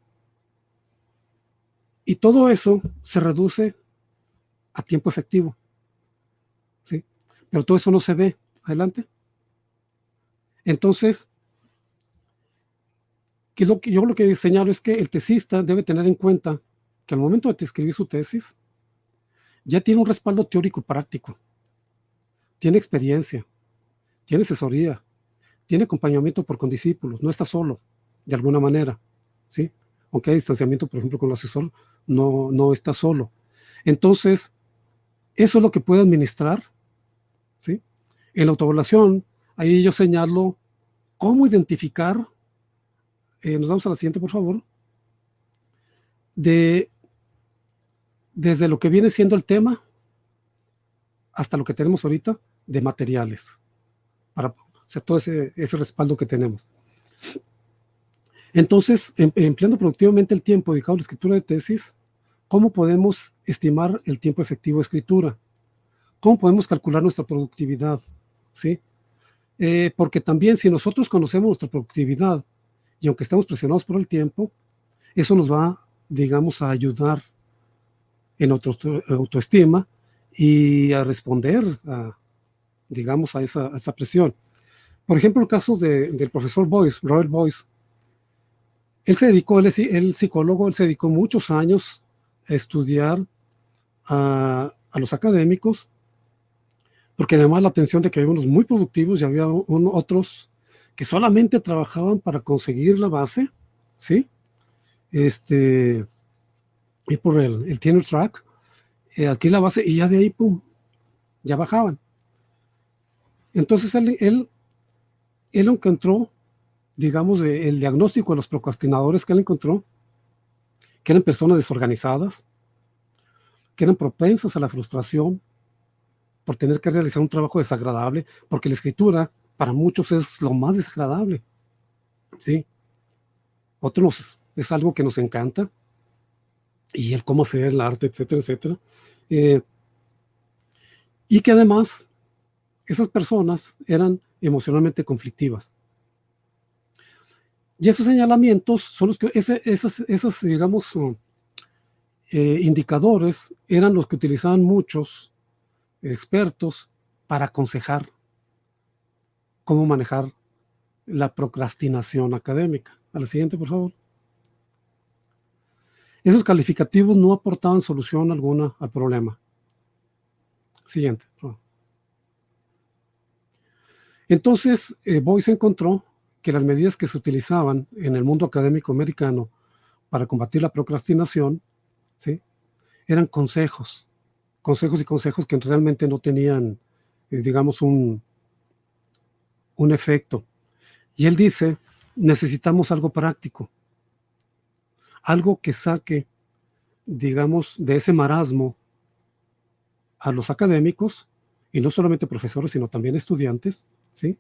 y todo eso se reduce a tiempo efectivo, ¿sí? Pero todo eso no se ve. Adelante. Entonces, yo lo que señalo es que el tesista debe tener en cuenta que al momento de escribir su tesis, ya tiene un respaldo teórico práctico, tiene experiencia, tiene asesoría, tiene acompañamiento por condiscípulos, no está solo, de alguna manera, ¿sí? Aunque hay distanciamiento, por ejemplo, con el asesor, no está solo. Entonces, eso es lo que puede administrar, ¿sí? En la autoevaluación, ahí yo señalo cómo identificar, nos vamos a la siguiente, por favor, desde lo que viene siendo el tema hasta lo que tenemos ahorita de materiales, para, o sea, todo ese respaldo que tenemos. Entonces, empleando productivamente el tiempo dedicado a la escritura de tesis, ¿cómo podemos estimar el tiempo efectivo de escritura? ¿Cómo podemos calcular nuestra productividad? ¿Sí? Porque también si nosotros conocemos nuestra productividad y aunque estemos presionados por el tiempo, eso nos va, digamos, a ayudar en autoestima y a responder, digamos, a esa presión. Por ejemplo, el caso del profesor Boyce, Robert Boyce. Él se dedicó, el psicólogo, él se dedicó muchos años a estudiar a los académicos, porque además la atención de que había unos muy productivos y había otros que solamente trabajaban para conseguir la base, ¿sí? Y por el tenure track, aquí la base, y ya de ahí, pum, ya bajaban. Entonces él encontró, digamos, el diagnóstico de los procrastinadores que él encontró, que eran personas desorganizadas, que eran propensas a la frustración por tener que realizar un trabajo desagradable, porque la escritura para muchos es lo más desagradable, ¿sí? Otros es algo que nos encanta, y el cómo hacer el arte, etcétera, etcétera. Y que además esas personas eran emocionalmente conflictivas. Y esos señalamientos son los que, esos digamos, indicadores eran los que utilizaban muchos expertos para aconsejar cómo manejar la procrastinación académica. A la siguiente, por favor. Esos calificativos no aportaban solución alguna al problema. Siguiente, por favor. Entonces, Boyce encontró que las medidas que se utilizaban en el mundo académico americano para combatir la procrastinación, ¿sí?, eran consejos que realmente no tenían, digamos, un efecto. Y él dice, necesitamos algo práctico, algo que saque, digamos, de ese marasmo a los académicos, y no solamente profesores, sino también estudiantes, ¿sí?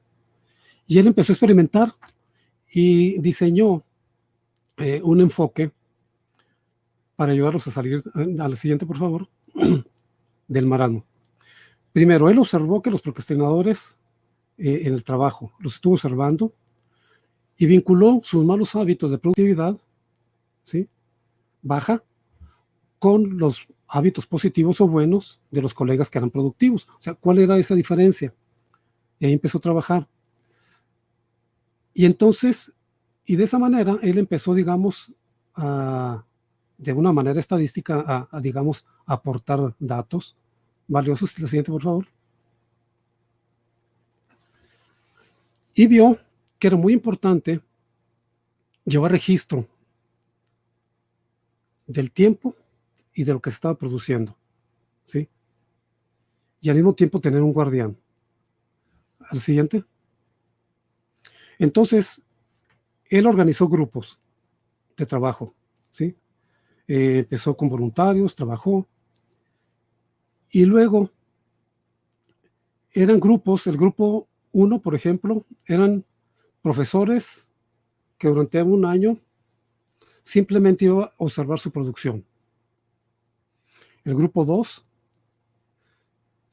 Y él empezó a experimentar y diseñó un enfoque para ayudarlos a salir, a la siguiente, por favor, del marasmo. Primero, él observó que los procrastinadores en el trabajo, los estuvo observando y vinculó sus malos hábitos de productividad ¿sí? Baja con los hábitos positivos o buenos de los colegas que eran productivos. O sea, ¿cuál era esa diferencia? Y ahí empezó a trabajar. Y entonces, y de esa manera, él empezó, digamos, de una manera estadística digamos, aportar datos valiosos. La siguiente, por favor. Y vio que era muy importante llevar registro del tiempo y de lo que se estaba produciendo, ¿sí? Y al mismo tiempo tener un guardián. Al siguiente. Entonces, él organizó grupos de trabajo, ¿sí? Empezó con voluntarios, trabajó, y luego eran grupos. El grupo 1, por ejemplo, eran profesores que durante un año simplemente iba a observar su producción. El grupo 2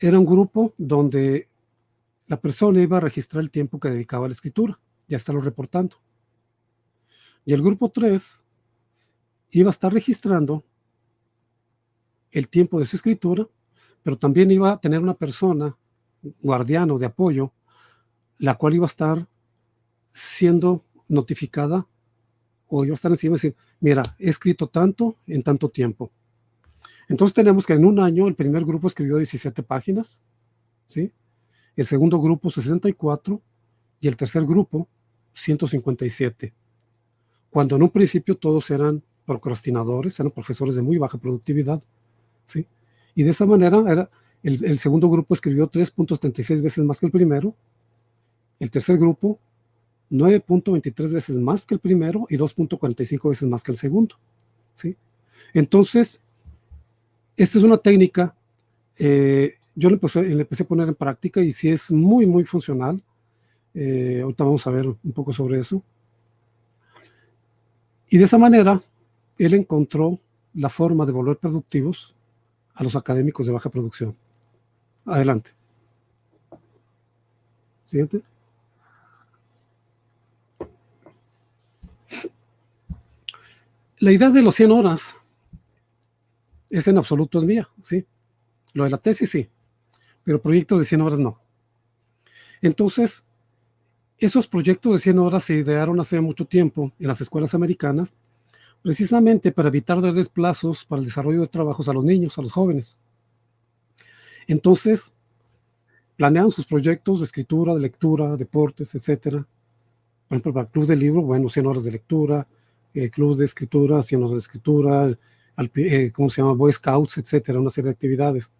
era un grupo donde la persona iba a registrar el tiempo que dedicaba a la escritura y a estarlo reportando. Y el grupo 3 iba a estar registrando el tiempo de su escritura, pero también iba a tener una persona, guardiano de apoyo, la cual iba a estar siendo notificada o iba a estar encima y decir, mira, he escrito tanto en tanto tiempo. Entonces tenemos que en un año el primer grupo escribió 17 páginas, ¿sí? El segundo grupo 64 y el tercer grupo 157. Cuando en un principio todos eran procrastinadores, eran profesores de muy baja productividad, ¿sí? Y de esa manera era, el segundo grupo escribió 3.36 veces más que el primero, el tercer grupo 9.23 veces más que el primero y 2.45 veces más que el segundo, ¿sí? Entonces, esta es una técnica, yo le empecé a poner en práctica y sí es muy, muy funcional. Ahorita vamos a ver un poco sobre eso. Y de esa manera, él encontró la forma de volver productivos a los académicos de baja producción. Adelante. Siguiente. La idea de los 100 horas es en absoluto es mía, ¿sí? Lo de la tesis sí, pero proyectos de 100 horas no. Entonces, esos proyectos de 100 horas se idearon hace mucho tiempo en las escuelas americanas, precisamente para evitar darles plazos para el desarrollo de trabajos a los niños, a los jóvenes. Entonces, planean sus proyectos de escritura, de lectura, deportes, etcétera. Por ejemplo, para el club de libro, bueno, 100 horas de lectura, club de escritura, 100 horas de escritura, ¿cómo se llama? Boy Scouts, etcétera, una serie de actividades.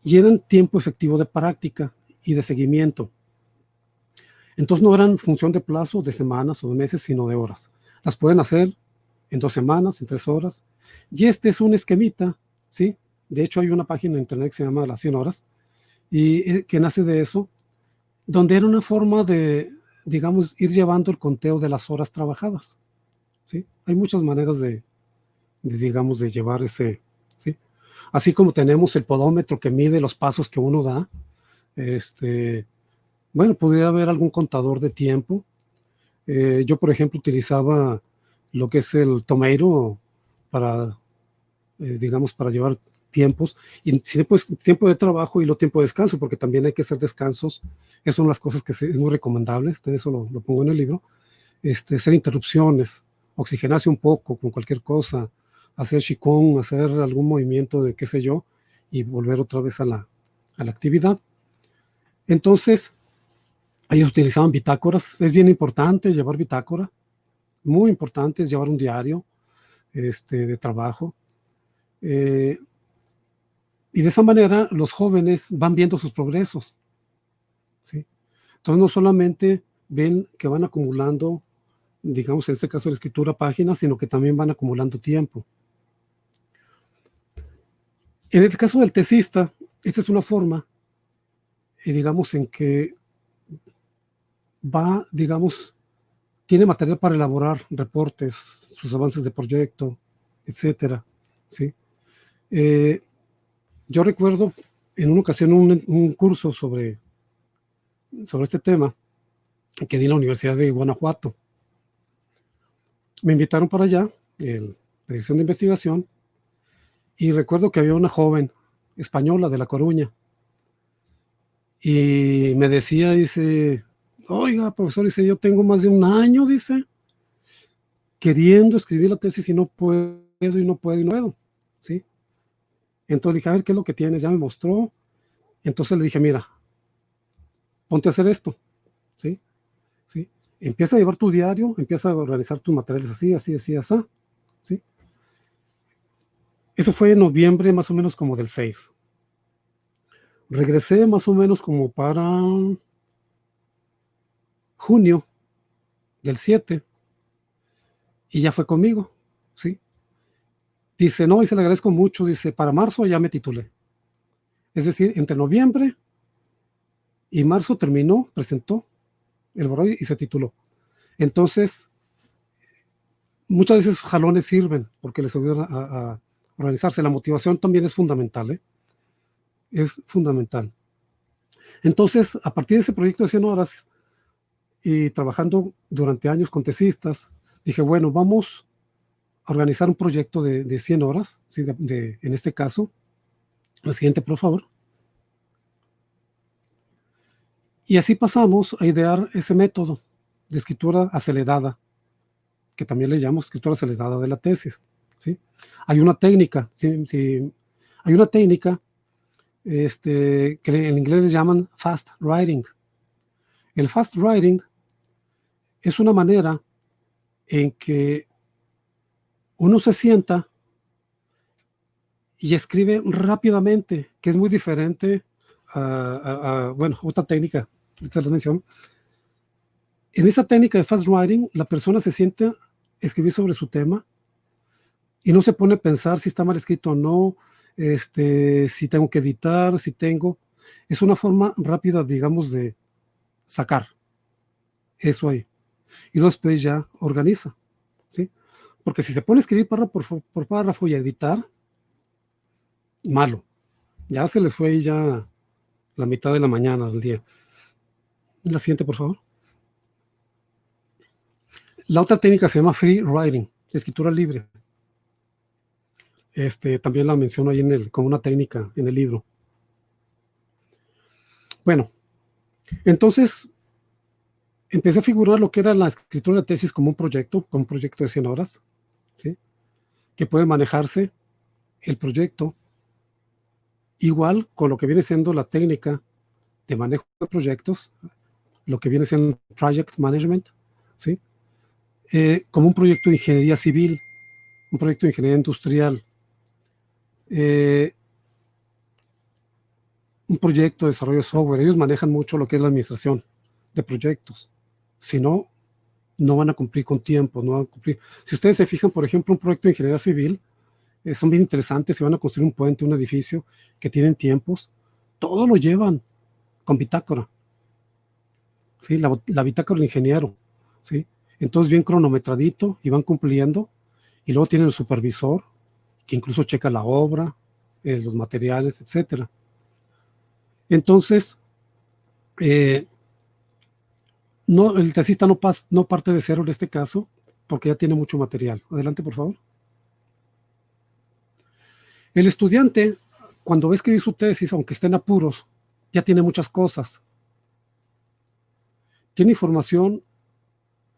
Y eran tiempo efectivo de práctica y de seguimiento. Entonces no eran función de plazo de semanas o de meses, sino de horas. Las pueden hacer en 2 semanas, en 3 horas. Y este es un esquemita, ¿sí? De hecho, hay una página en internet que se llama Las 100 horas, y que nace de eso, donde era una forma de, digamos, ir llevando el conteo de las horas trabajadas, ¿sí? Hay muchas maneras digamos, de llevar ese, ¿sí? Así como tenemos el podómetro que mide los pasos que uno da, bueno, podría haber algún contador de tiempo. Yo, por ejemplo, utilizaba lo que es el Tomato para, digamos, para llevar tiempos, y pues, tiempo de trabajo y lo tiempo de descanso, porque también hay que hacer descansos. Es una de las cosas que es muy recomendable, eso lo pongo en el libro, hacer interrupciones, oxigenarse un poco con cualquier cosa, hacer qigong, hacer algún movimiento de qué sé yo, y volver otra vez a la actividad. Entonces, ellos utilizaban bitácoras. Es bien importante llevar bitácora, muy importante es llevar un diario de trabajo. Y de esa manera los jóvenes van viendo sus progresos, ¿sí? Entonces no solamente ven que van acumulando, digamos en este caso la escritura, páginas, sino que también van acumulando tiempo. En el caso del tesista, esta es una forma, digamos, en que va, digamos, tiene material para elaborar reportes, sus avances de proyecto, etcétera, ¿sí? Yo recuerdo en una ocasión un curso sobre este tema que di en la Universidad de Guanajuato. Me invitaron para allá, la dirección de investigación, y recuerdo que había una joven española de La Coruña, y me decía, dice, oiga, profesor, dice, yo tengo más de un año, dice, queriendo escribir la tesis y no puedo, y no puedo, y no puedo, ¿sí? Entonces dije, a ver, ¿qué es lo que tienes? Ya me mostró. Entonces le dije, mira, ponte a hacer esto, ¿sí? ¿Sí? Empieza a llevar tu diario, empieza a organizar tus materiales así, así, así, así, ¿sí? Eso fue en noviembre, más o menos como del 6. Regresé más o menos como para junio del 7 y ya fue conmigo, ¿sí? Dice, no, y se le agradezco mucho, dice, para marzo ya me titulé. Es decir, entre noviembre y marzo terminó, presentó el borrador y se tituló. Entonces, muchas veces jalones sirven porque les ayudan a organizarse. La motivación también es fundamental, ¿eh? Es fundamental. Entonces, a partir de ese proyecto de 100 horas y trabajando durante años con tesistas, dije, bueno, vamos a organizar un proyecto de 100 horas, ¿sí? En este caso, el siguiente, por favor. Y así pasamos a idear ese método de escritura acelerada, que también le llamamos escritura acelerada de la tesis, ¿sí? Hay una técnica, hay una técnica que en inglés les llaman fast writing. El fast writing es una manera en que uno se sienta y escribe rápidamente, que es muy diferente bueno, otra técnica, esta la menciono. En esa técnica de fast writing, la persona se siente a escribir sobre su tema y no se pone a pensar si está mal escrito o no, si tengo que editar, si tengo. Es una forma rápida, digamos, de sacar eso ahí. Y después ya organiza, ¿sí? Porque si se pone a escribir párrafo por párrafo y a editar, malo. Ya se les fue ya la mitad de la mañana del día. La siguiente, por favor. La otra técnica se llama free writing, escritura libre. También la menciono ahí como una técnica en el libro. Bueno, entonces empecé a figurar lo que era la escritura de tesis como un proyecto de 100 horas, ¿sí? Que puede manejarse el proyecto igual con lo que viene siendo la técnica de manejo de proyectos, lo que viene siendo project management, ¿sí? Como un proyecto de ingeniería civil, un proyecto de ingeniería industrial, un proyecto de desarrollo de software. Ellos manejan mucho lo que es la administración de proyectos. Si no, no van a cumplir con tiempo, no van a cumplir. Si ustedes se fijan, por ejemplo, un proyecto de ingeniería civil, son bien interesantes, se van a construir un puente, un edificio que tienen tiempos, todo lo llevan con bitácora, ¿sí? La bitácora del ingeniero, ¿sí? Entonces bien cronometradito y van cumpliendo, y luego tienen el supervisor, que incluso checa la obra, los materiales, etcétera. Entonces, no, el tesista no parte de cero en este caso, porque ya tiene mucho material. Adelante, por favor. El estudiante, cuando va a escribir su tesis, aunque esté en apuros, ya tiene muchas cosas. Tiene información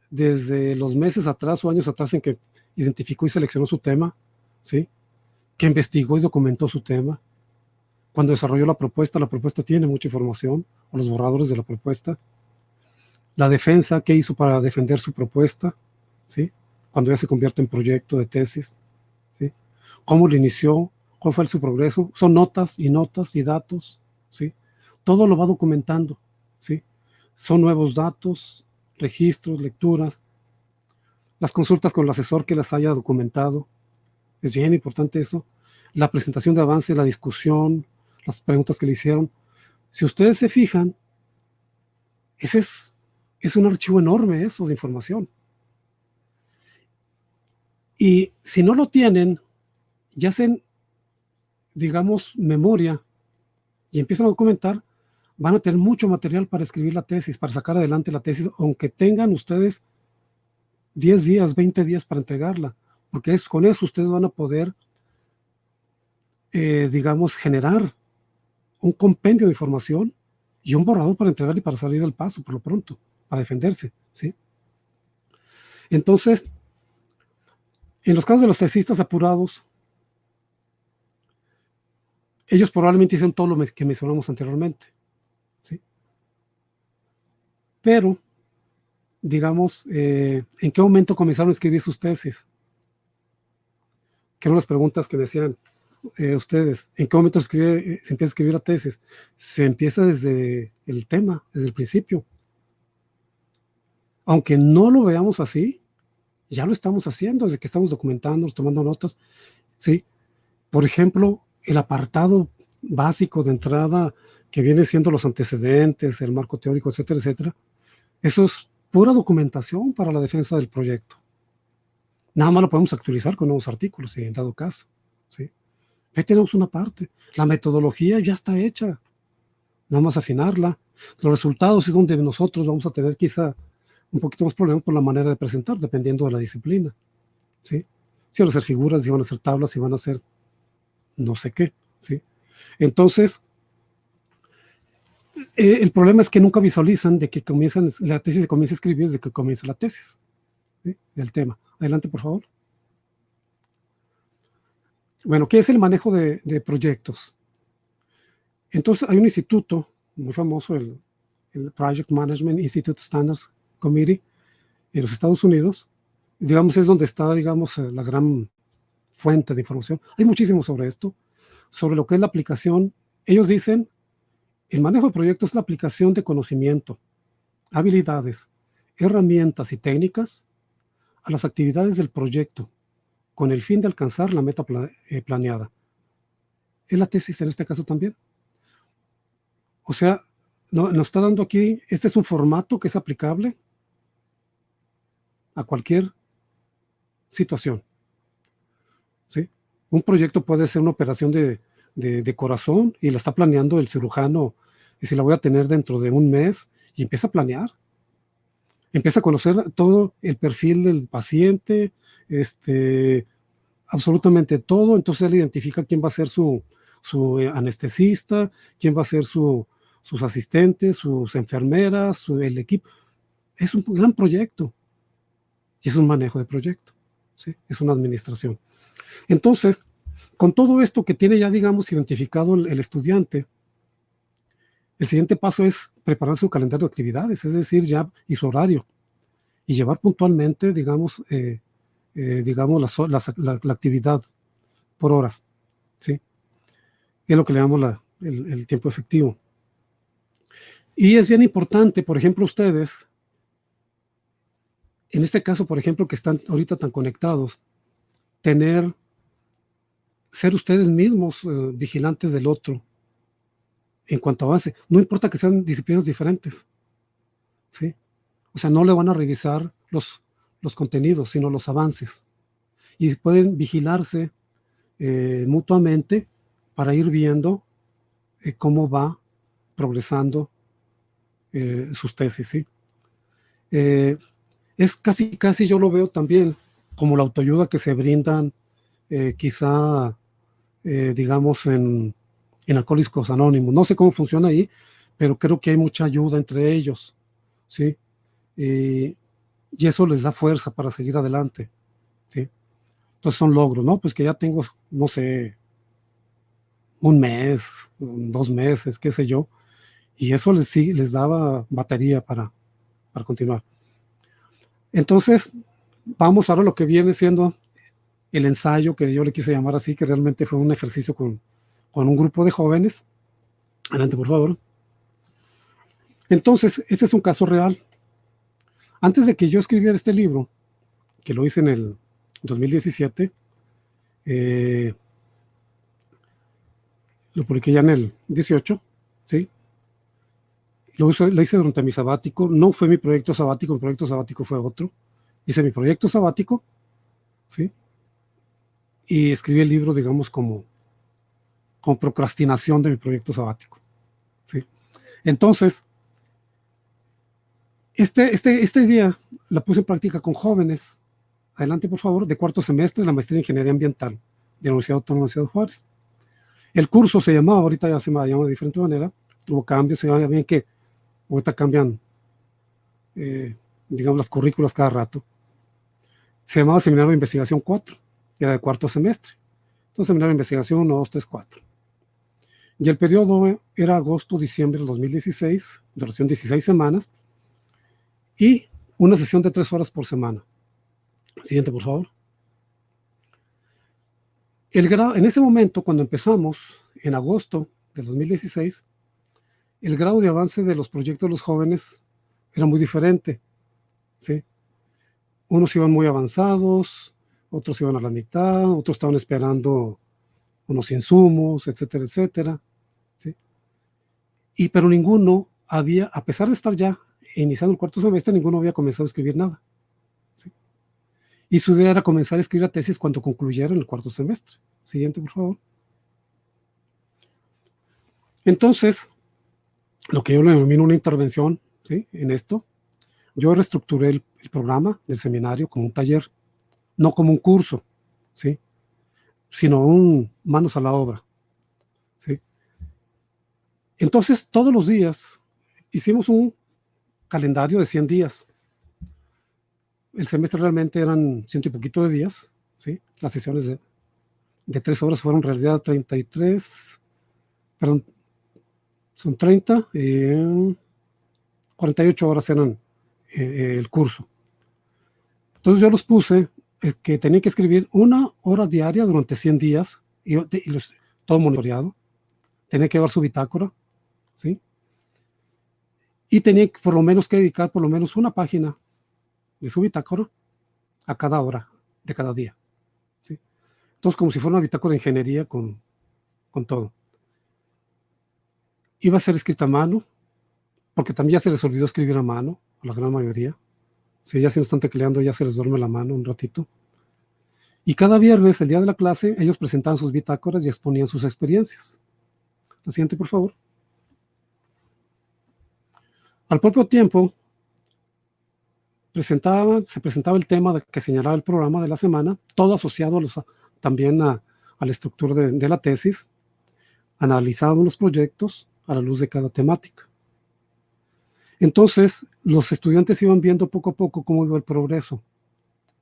desde los meses atrás o años atrás en que identificó y seleccionó su tema, ¿sí? Que investigó y documentó su tema. Cuando desarrolló la propuesta tiene mucha información, o los borradores de la propuesta. La defensa, qué hizo para defender su propuesta, ¿sí? Cuando ya se convierte en proyecto de tesis, ¿sí? Cómo lo inició, cuál fue su progreso. Son notas y datos, ¿sí? Todo lo va documentando, ¿sí? Son nuevos datos, registros, lecturas, las consultas con el asesor que las haya documentado. Es bien importante eso. La presentación de avance, la discusión, las preguntas que le hicieron. Si ustedes se fijan, ese es un archivo enorme eso de información. Y si no lo tienen, ya hacen, digamos, memoria y empiezan a documentar, van a tener mucho material para escribir la tesis, para sacar adelante la tesis, aunque tengan ustedes 10 días, 20 días para entregarla, porque con eso ustedes van a poder, digamos, generar un compendio de información y un borrador para entregar y para salir del paso, por lo pronto, para defenderse, ¿sí? Entonces, en los casos de los tesistas apurados, ellos probablemente hicieron todo lo que mencionamos anteriormente, ¿sí? Pero, digamos, ¿en qué momento comenzaron a escribir sus tesis? Que eran las preguntas que me hacían ustedes. ¿En qué momento se empieza a escribir la tesis? Se empieza desde el tema, desde el principio. Aunque no lo veamos así, ya lo estamos haciendo desde que estamos documentando, tomando notas, ¿sí? Por ejemplo, el apartado básico de entrada que viene siendo los antecedentes, el marco teórico, etcétera, etcétera, eso es pura documentación para la defensa del proyecto. Nada más lo podemos actualizar con nuevos artículos, en dado caso, ¿sí? Ahí tenemos una parte. La metodología ya está hecha, nada más afinarla. Los resultados es donde nosotros vamos a tener quizá un poquito más problemas por la manera de presentar, dependiendo de la disciplina, ¿sí? Si van a ser figuras, si van a ser tablas, si van a ser no sé qué, ¿sí? Entonces, el problema es que nunca visualizan de que la tesis se comienza a escribir desde que comienza la tesis, ¿sí? Del tema. Adelante, por favor. Bueno, ¿qué es el manejo de proyectos? Entonces, hay un instituto muy famoso, el Project Management Institute Standards Committee, en los Estados Unidos. Digamos, es donde está, digamos, la gran fuente de información. Hay muchísimo sobre esto, sobre lo que es la aplicación. Ellos dicen, el manejo de proyectos es la aplicación de conocimiento, habilidades, herramientas y técnicas a las actividades del proyecto, con el fin de alcanzar la meta planeada. Es la tesis en este caso también. O sea, nos está dando aquí, este es un formato que es aplicable a cualquier situación, ¿sí? Un proyecto puede ser una operación de corazón y la está planeando el cirujano, y si la voy a tener dentro de un mes, y empieza a planear. Empieza a conocer todo el perfil del paciente, absolutamente todo. Entonces él identifica quién va a ser su anestesista, quién va a ser sus asistentes, sus enfermeras, el equipo. Es un gran proyecto y es un manejo de proyecto, ¿sí? Es una administración. Entonces, con todo esto que tiene ya, digamos, identificado el estudiante, el siguiente paso es preparar su calendario de actividades, es decir, ya y su horario, y llevar puntualmente, digamos, la actividad por horas, ¿sí? Es lo que le damos el tiempo efectivo. Y es bien importante, por ejemplo, ustedes, en este caso, por ejemplo, que están ahorita tan conectados, ser ustedes mismos vigilantes del otro en cuanto avance. No importa que sean disciplinas diferentes, ¿sí? O sea, no le van a revisar los contenidos, sino los avances. Y pueden vigilarse mutuamente para ir viendo cómo va progresando sus tesis, ¿sí? Es casi yo lo veo también como la autoayuda que se brindan quizá, digamos, en Alcohólicos Anónimos. No sé cómo funciona ahí, pero creo que hay mucha ayuda entre ellos, ¿sí? Y eso les da fuerza para seguir adelante, ¿sí? Entonces son logros, ¿no? Pues que ya tengo, no sé, un mes, 2 meses, qué sé yo, y eso les daba batería para continuar. Entonces, vamos ahora a lo que viene siendo el ensayo, que yo le quise llamar así, que realmente fue un ejercicio con un grupo de jóvenes. Adelante, por favor. Entonces, este es un caso real. Antes de que yo escribiera este libro, que lo hice en el 2017, lo publiqué ya en el 18, ¿sí? Lo hice durante mi sabático. No fue mi proyecto sabático, mi proyecto sabático fue otro. Hice mi proyecto sabático, ¿sí? Y escribí el libro, digamos, como procrastinación de mi proyecto sabático, ¿sí? Entonces, Este día la puse en práctica con jóvenes, adelante por favor, de cuarto semestre de la maestría en Ingeniería Ambiental de la Universidad Autónoma de Ciudad Juárez. El curso se llamaba, ahorita ya se llama de diferente manera, hubo cambios, se llama bien que ahorita cambian, digamos, las currículas cada rato. Se llamaba Seminario de Investigación 4, era de cuarto semestre. Entonces, Seminario de Investigación 1, 2, 3, 4. Y el periodo era agosto-diciembre del 2016, duración 16 semanas, y una sesión de 3 horas por semana. Siguiente, por favor. En ese momento, cuando empezamos, en agosto del 2016, el grado de avance de los proyectos de los jóvenes era muy diferente, ¿sí? Unos iban muy avanzados, otros iban a la mitad, otros estaban esperando unos insumos, etcétera, etcétera, ¿sí? Pero ninguno había, a pesar de estar ya iniciando el cuarto semestre, ninguno había comenzado a escribir nada, ¿sí? Y su idea era comenzar a escribir la tesis cuando concluyera el cuarto semestre. Siguiente, por favor. Entonces, lo que yo le denomino una intervención, ¿sí? En esto, yo reestructuré el programa del seminario como un taller, no como un curso, ¿sí? Sino un manos a la obra, ¿sí? Entonces, todos los días hicimos un calendario de 100 días. El semestre realmente eran 100 y poquito de días, ¿sí? Las sesiones de 3 horas fueron en realidad 33, perdón, son 30, 48 horas eran el curso. Entonces yo los puse que tenía que escribir 1 hora diaria durante 100 días, todo monitoreado. Tenía que llevar su bitácora, ¿sí? Y tenía por lo menos que dedicar por lo menos una página de su bitácora a cada hora de cada día, ¿sí? Entonces, como si fuera una bitácora de ingeniería con todo. Iba a ser escrita a mano, porque también ya se les olvidó escribir a mano, a la gran mayoría. Si ya se están tecleando, ya se les duerme la mano un ratito. Y cada viernes, el día de la clase, ellos presentaban sus bitácoras y exponían sus experiencias. La siguiente, por favor. Al propio tiempo, se presentaba el tema que señalaba el programa de la semana, todo asociado también a la estructura de la tesis. Analizábamos los proyectos a la luz de cada temática. Entonces, los estudiantes iban viendo poco a poco cómo iba el progreso,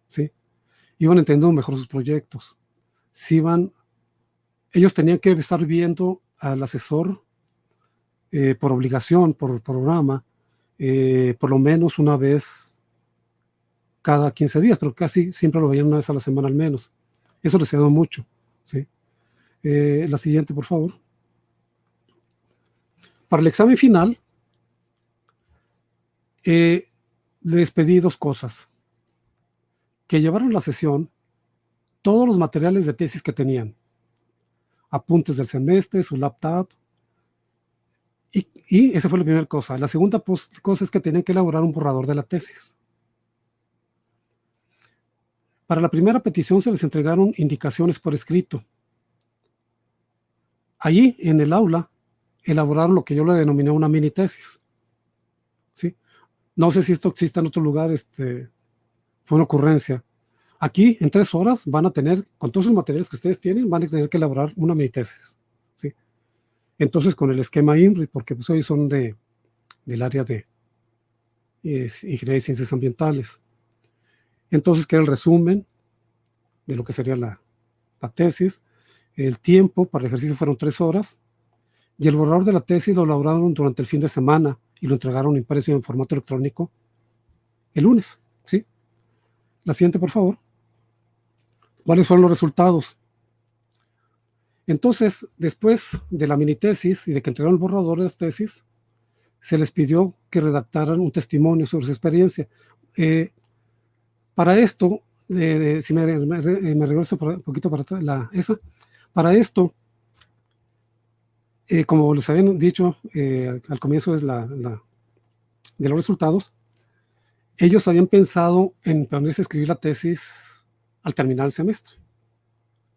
¿sí? Iban entendiendo mejor sus proyectos. Ellos tenían que estar viendo al asesor por obligación, por programa, por lo menos una vez cada 15 días, pero casi siempre lo veían una vez a la semana al menos. Eso les ayudó mucho, ¿sí? La siguiente, por favor. Para el examen final, les pedí 2 cosas. Que llevaran la sesión todos los materiales de tesis que tenían. Apuntes del semestre, su laptop. Y esa fue la primera cosa. La segunda cosa es que tenían que elaborar un borrador de la tesis. Para la primera petición se les entregaron indicaciones por escrito. Allí, en el aula, elaboraron lo que yo le denominé una mini tesis, ¿sí? No sé si esto existe en otro lugar, fue una ocurrencia. Aquí, en 3 horas, van a tener, con todos los materiales que ustedes tienen, van a tener que elaborar una mini tesis, ¿sí? Entonces, con el esquema INRI, porque pues hoy son del área de Ingeniería y Ciencias Ambientales. Entonces, que era el resumen de lo que sería la tesis. El tiempo para el ejercicio fueron 3 horas. Y el borrador de la tesis lo elaboraron durante el fin de semana y lo entregaron impreso en formato electrónico el lunes, ¿sí? La siguiente, por favor. ¿Cuáles fueron los resultados? Entonces, después de la mini tesis y de que entregaron el borrador de las tesis, se les pidió que redactaran un testimonio sobre su experiencia. Para esto, si me regreso un poquito para atrás, para esto, como les habían dicho al comienzo de los resultados, ellos habían pensado en ponerse a escribir la tesis al terminar el semestre.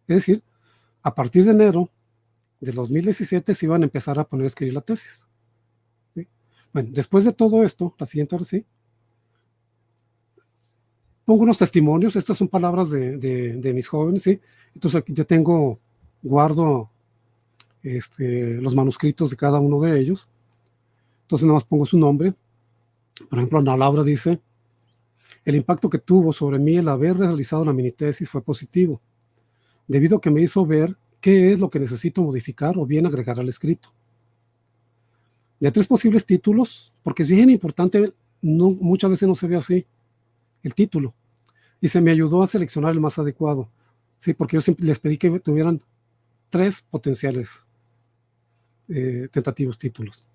Es decir, a partir de enero de 2017 se iban a empezar a poner a escribir la tesis, ¿sí? Bueno, después de todo esto, la siguiente ahora sí, pongo unos testimonios, estas son palabras de mis jóvenes, ¿sí? Entonces aquí yo guardo los manuscritos de cada uno de ellos. Entonces nada más pongo su nombre. Por ejemplo, Ana Laura dice: el impacto que tuvo sobre mí el haber realizado la minitesis fue positivo, debido a que me hizo ver qué es lo que necesito modificar o bien agregar al escrito. De 3 posibles títulos, porque es bien importante, muchas veces no se ve así el título, y se me ayudó a seleccionar el más adecuado, ¿sí? Porque yo siempre les pedí que tuvieran 3 potenciales tentativos títulos.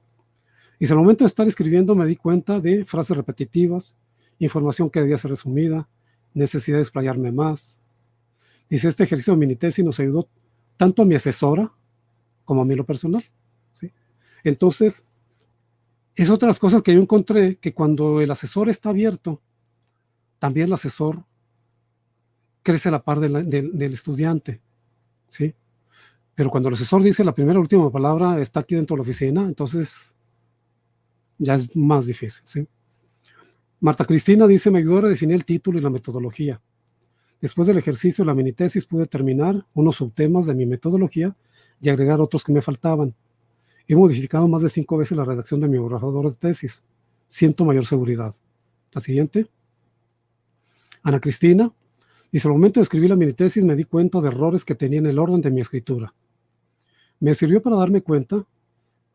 Y al momento de estar escribiendo me di cuenta de frases repetitivas, información que debía ser resumida, necesidad de explayarme más. Dice, este ejercicio de minitesis nos ayudó tanto a mi asesora como a mí en lo personal, ¿sí? Entonces, es otra de las cosas que yo encontré, que cuando el asesor está abierto, también el asesor crece a la par del estudiante, ¿sí? Pero cuando el asesor dice la primera y última palabra, está aquí dentro de la oficina, entonces ya es más difícil, ¿sí? Marta Cristina dice, me ayudó a definir el título y la metodología. Después del ejercicio de la minitesis pude terminar unos subtemas de mi metodología y agregar otros que me faltaban. He modificado más de 5 veces la redacción de mi borrador de tesis. Siento mayor seguridad. La siguiente. Ana Cristina dice, al momento de escribir la minitesis me di cuenta de errores que tenía en el orden de mi escritura. Me sirvió para darme cuenta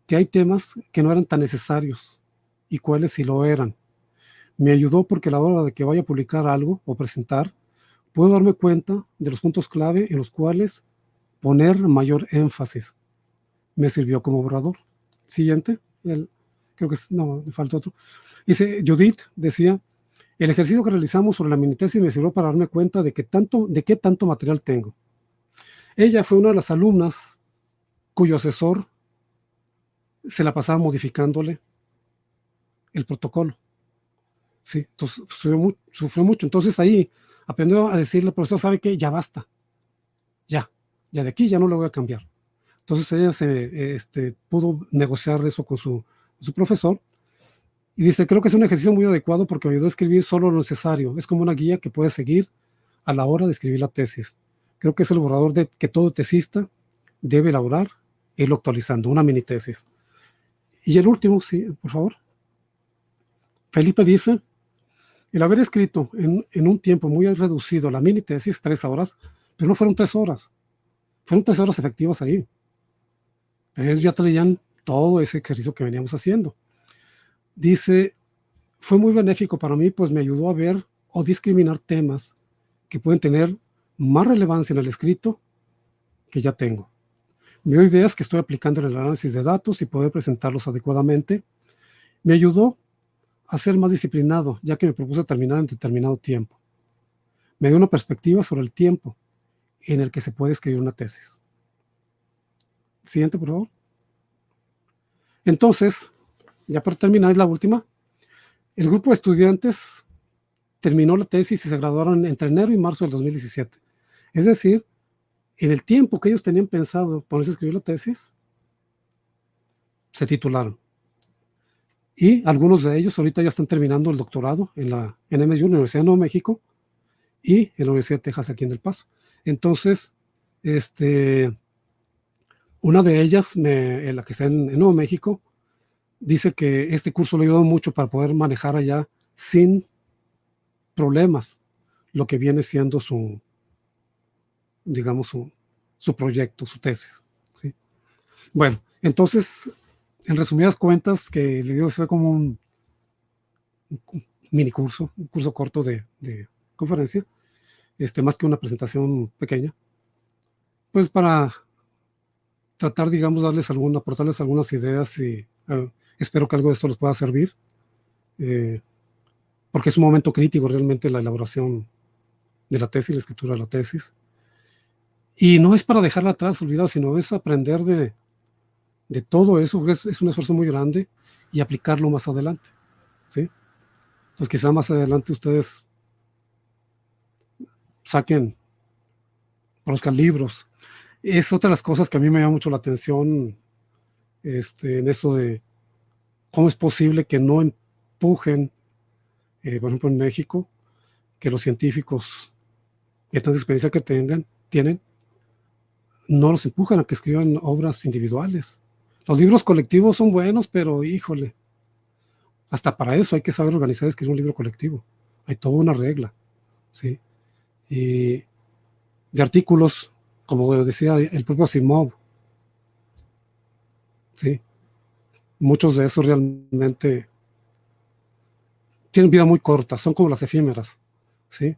que hay temas que no eran tan necesarios y cuáles sí lo eran. Me ayudó porque a la hora de que vaya a publicar algo o presentar, puedo darme cuenta de los puntos clave en los cuales poner mayor énfasis. Me sirvió como borrador. Siguiente. Creo que no, me falta otro. Dice, Judith decía, el ejercicio que realizamos sobre la minitesis me sirvió para darme cuenta de qué tanto material tengo. Ella fue una de las alumnas cuyo asesor se la pasaba modificándole el protocolo. Sí, entonces sufrió mucho. Entonces ahí aprendió a decirle, profesor, ¿sabe qué? Ya basta. Ya de aquí ya no lo voy a cambiar. Entonces ella pudo negociar eso con su profesor y dice, creo que es un ejercicio muy adecuado porque me ayudó a escribir solo lo necesario. Es como una guía que puedes seguir a la hora de escribir la tesis. Creo que es el borrador que todo tesista debe elaborar e irlo actualizando, una mini tesis. Y el último, sí, por favor. Felipe dice, el haber escrito en un tiempo muy reducido la mini tesis, 3 horas, pero no fueron 3 horas, fueron 3 horas efectivas ahí. Ellos ya traían todo ese ejercicio que veníamos haciendo. Dice, fue muy benéfico para mí, pues me ayudó a ver o discriminar temas que pueden tener más relevancia en el escrito que ya tengo. Me dio ideas que estoy aplicando en el análisis de datos y poder presentarlos adecuadamente. Me ayudó a ser más disciplinado, ya que me propuse terminar en determinado tiempo. Me dio una perspectiva sobre el tiempo en el que se puede escribir una tesis. Siguiente, por favor. Entonces, ya para terminar, es la última. El grupo de estudiantes terminó la tesis y se graduaron entre enero y marzo del 2017. Es decir, en el tiempo que ellos tenían pensado ponerse a escribir la tesis, se titularon. Y algunos de ellos ahorita ya están terminando el doctorado en MSU, Universidad de Nuevo México, y en la Universidad de Texas, aquí en El Paso. Entonces, una de ellas, la que está en Nuevo México, dice que este curso le ayudó mucho para poder manejar allá sin problemas lo que viene siendo su proyecto, su tesis, ¿sí? Bueno, entonces, en resumidas cuentas, que le digo, se ve como un mini curso, un curso corto de conferencia, más que una presentación pequeña, pues para tratar, digamos, aportarles algunas ideas y espero que algo de esto les pueda servir, porque es un momento crítico realmente la elaboración de la tesis, la escritura de la tesis. Y no es para dejarla atrás, olvidada, sino es aprender de todo eso, es un esfuerzo muy grande y aplicarlo más adelante, ¿sí? Entonces quizá más adelante ustedes saquen, conozcan libros. Es otra de las cosas que a mí me llama mucho la atención en eso de cómo es posible que no empujen, por ejemplo en México, que los científicos, de tanta experiencia que tienen, no los empujan a que escriban obras individuales. Los libros colectivos son buenos, pero híjole, hasta para eso hay que saber organizar y escribir un libro colectivo. Hay toda una regla, ¿sí? Y de artículos, como decía el propio Asimov, ¿sí? Muchos de esos realmente tienen vida muy corta, son como las efímeras, ¿sí?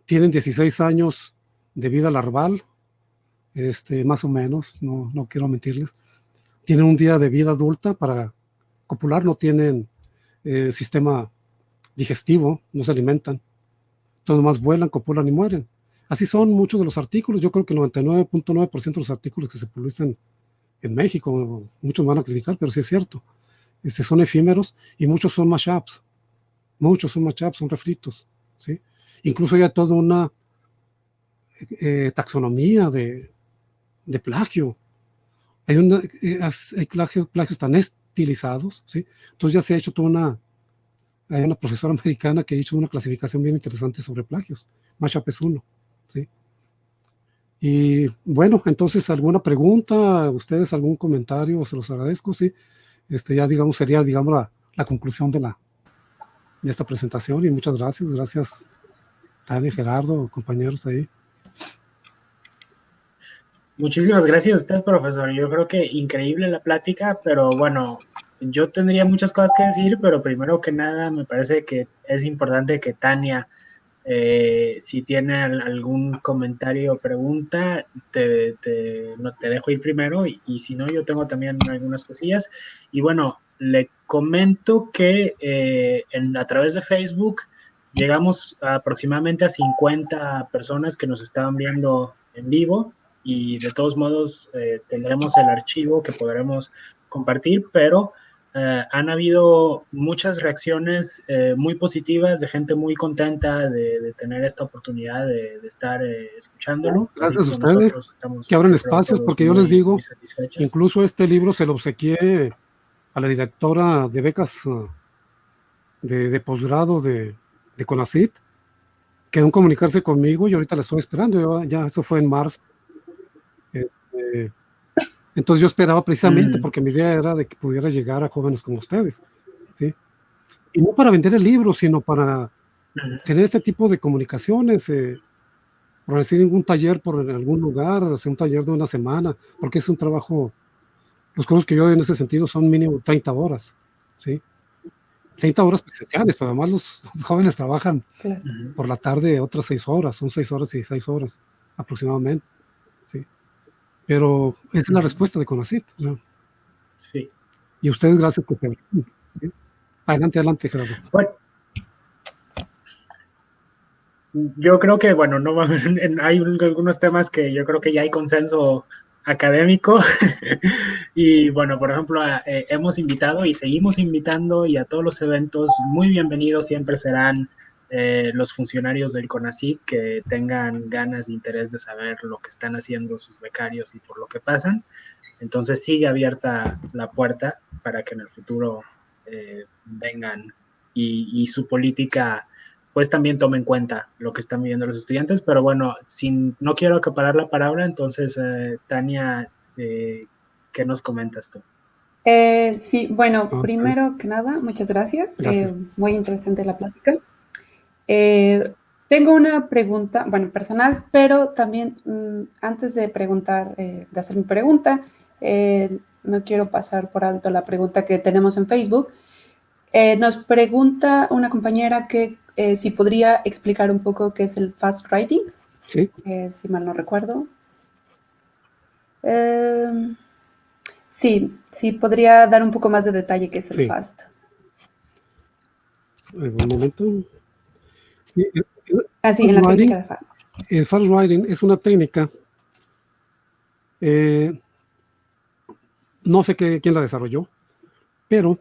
Tienen 16 años de vida larval, más o menos, no quiero mentirles. Tienen un día de vida adulta para copular, no tienen sistema digestivo, no se alimentan. Entonces más vuelan, copulan y mueren. Así son muchos de los artículos. Yo creo que el 99.9% de los artículos que se publican en México, muchos van a criticar, pero sí es cierto. Son efímeros y muchos son mashups. Muchos son mashups, son refritos, ¿sí? Incluso hay toda una taxonomía de plagio. Hay plagios tan estilizados, ¿sí? Entonces ya se ha hecho hay una profesora americana que ha hecho una clasificación bien interesante sobre plagios. Mashup es uno, ¿sí? Y bueno, entonces, ¿alguna pregunta? ¿Ustedes algún comentario? Se los agradezco, sí. Ya digamos, sería, digamos, la conclusión de esta presentación, y muchas gracias. Gracias, Tania, Gerardo, compañeros ahí. Muchísimas gracias a usted, profesor. Yo creo que increíble la plática, pero bueno, yo tendría muchas cosas que decir, pero primero que nada me parece que es importante que Tania, si tiene algún comentario o pregunta, no, te dejo ir primero y si no, yo tengo también algunas cosillas. Y bueno, le comento que a través de Facebook llegamos aproximadamente a 50 personas que nos estaban viendo en vivo y de todos modos tendremos el archivo que podremos compartir, pero han habido muchas reacciones muy positivas de gente muy contenta de tener esta oportunidad de estar escuchándolo. Gracias a ustedes ustedes que abren espacios, porque yo les digo, incluso este libro se lo obsequié a la directora de becas de posgrado de CONACYT, quedó en comunicarse conmigo y ahorita la estoy esperando. Ya eso fue en marzo. Entonces yo esperaba precisamente porque mi idea era de que pudiera llegar a jóvenes como ustedes, ¿sí? Y no para vender el libro, sino para tener este tipo de comunicaciones, por decir un taller en algún lugar, hacer un taller de una semana, porque es un trabajo, los cursos que yo doy en ese sentido son mínimo 30 horas, ¿sí? 30 horas presenciales, pero además los jóvenes trabajan por la tarde otras 6 horas, son 6 horas y 6 horas aproximadamente, ¿sí? Pero esa es la respuesta de CONACYT, ¿no? Sí. Y ustedes, gracias que se ven. ¿Sí? Adelante, Gerardo. Bueno, yo creo que, bueno, no hay algunos temas que yo creo que ya hay consenso académico y bueno, por ejemplo, hemos invitado y seguimos invitando y a todos los eventos muy bienvenidos siempre serán los funcionarios del CONACYT que tengan ganas e interés de saber lo que están haciendo sus becarios y por lo que pasan. Entonces sigue abierta la puerta para que en el futuro vengan y su política pues también tome en cuenta lo que están viviendo los estudiantes, pero bueno, no quiero acaparar la palabra, entonces Tania, ¿qué nos comentas tú? Sí, bueno, primero que nada, muchas gracias. Muy interesante la plática. Tengo una pregunta, bueno, personal, pero también antes de preguntar, de hacer mi pregunta, no quiero pasar por alto la pregunta que tenemos en Facebook. Nos pregunta una compañera que si podría explicar un poco qué es el fast writing. Sí. Si mal no recuerdo. Sí, podría dar un poco más de detalle qué es el fast. Un momento. Sí, en la técnica de fast. El fast writing es una técnica, no sé quién la desarrolló, pero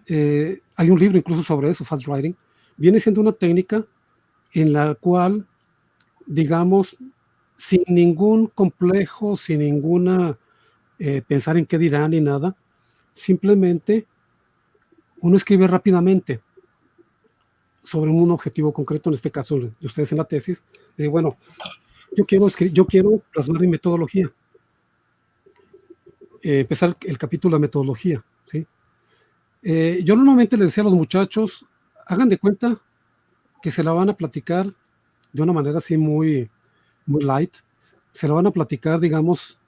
hay un libro incluso sobre eso, fast writing. Viene siendo una técnica en la cual, digamos, sin ningún complejo, sin ninguna pensar en qué dirán ni nada, simplemente uno escribe rápidamente sobre un objetivo concreto, en este caso de ustedes en la tesis. Bueno, yo quiero plasmar mi metodología. Empezar el capítulo de metodología, ¿sí? Yo normalmente les decía a los muchachos, hagan de cuenta que se la van a platicar de una manera así muy, muy light. Se la van a platicar, digamos,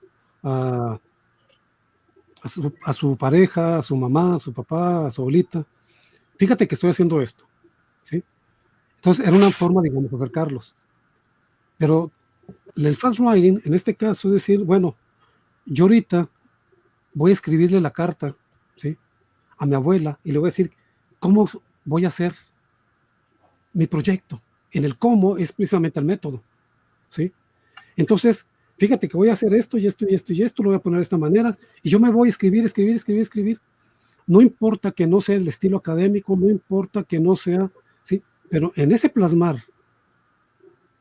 a su pareja, a su mamá, a su papá, a su abuelita. Fíjate que estoy haciendo esto, ¿sí? Entonces era una forma, digamos, de acercarlos. Pero el fast writing, en este caso, es decir, bueno, yo ahorita voy a escribirle la carta, ¿sí?, a mi abuela y le voy a decir cómo voy a hacer mi proyecto. En el cómo es precisamente el método, ¿sí? Entonces, fíjate que voy a hacer esto y esto y esto y esto, lo voy a poner de esta manera y yo me voy a escribir. No importa que no sea el estilo académico, no importa que no sea, ¿sí? Pero en ese plasmar,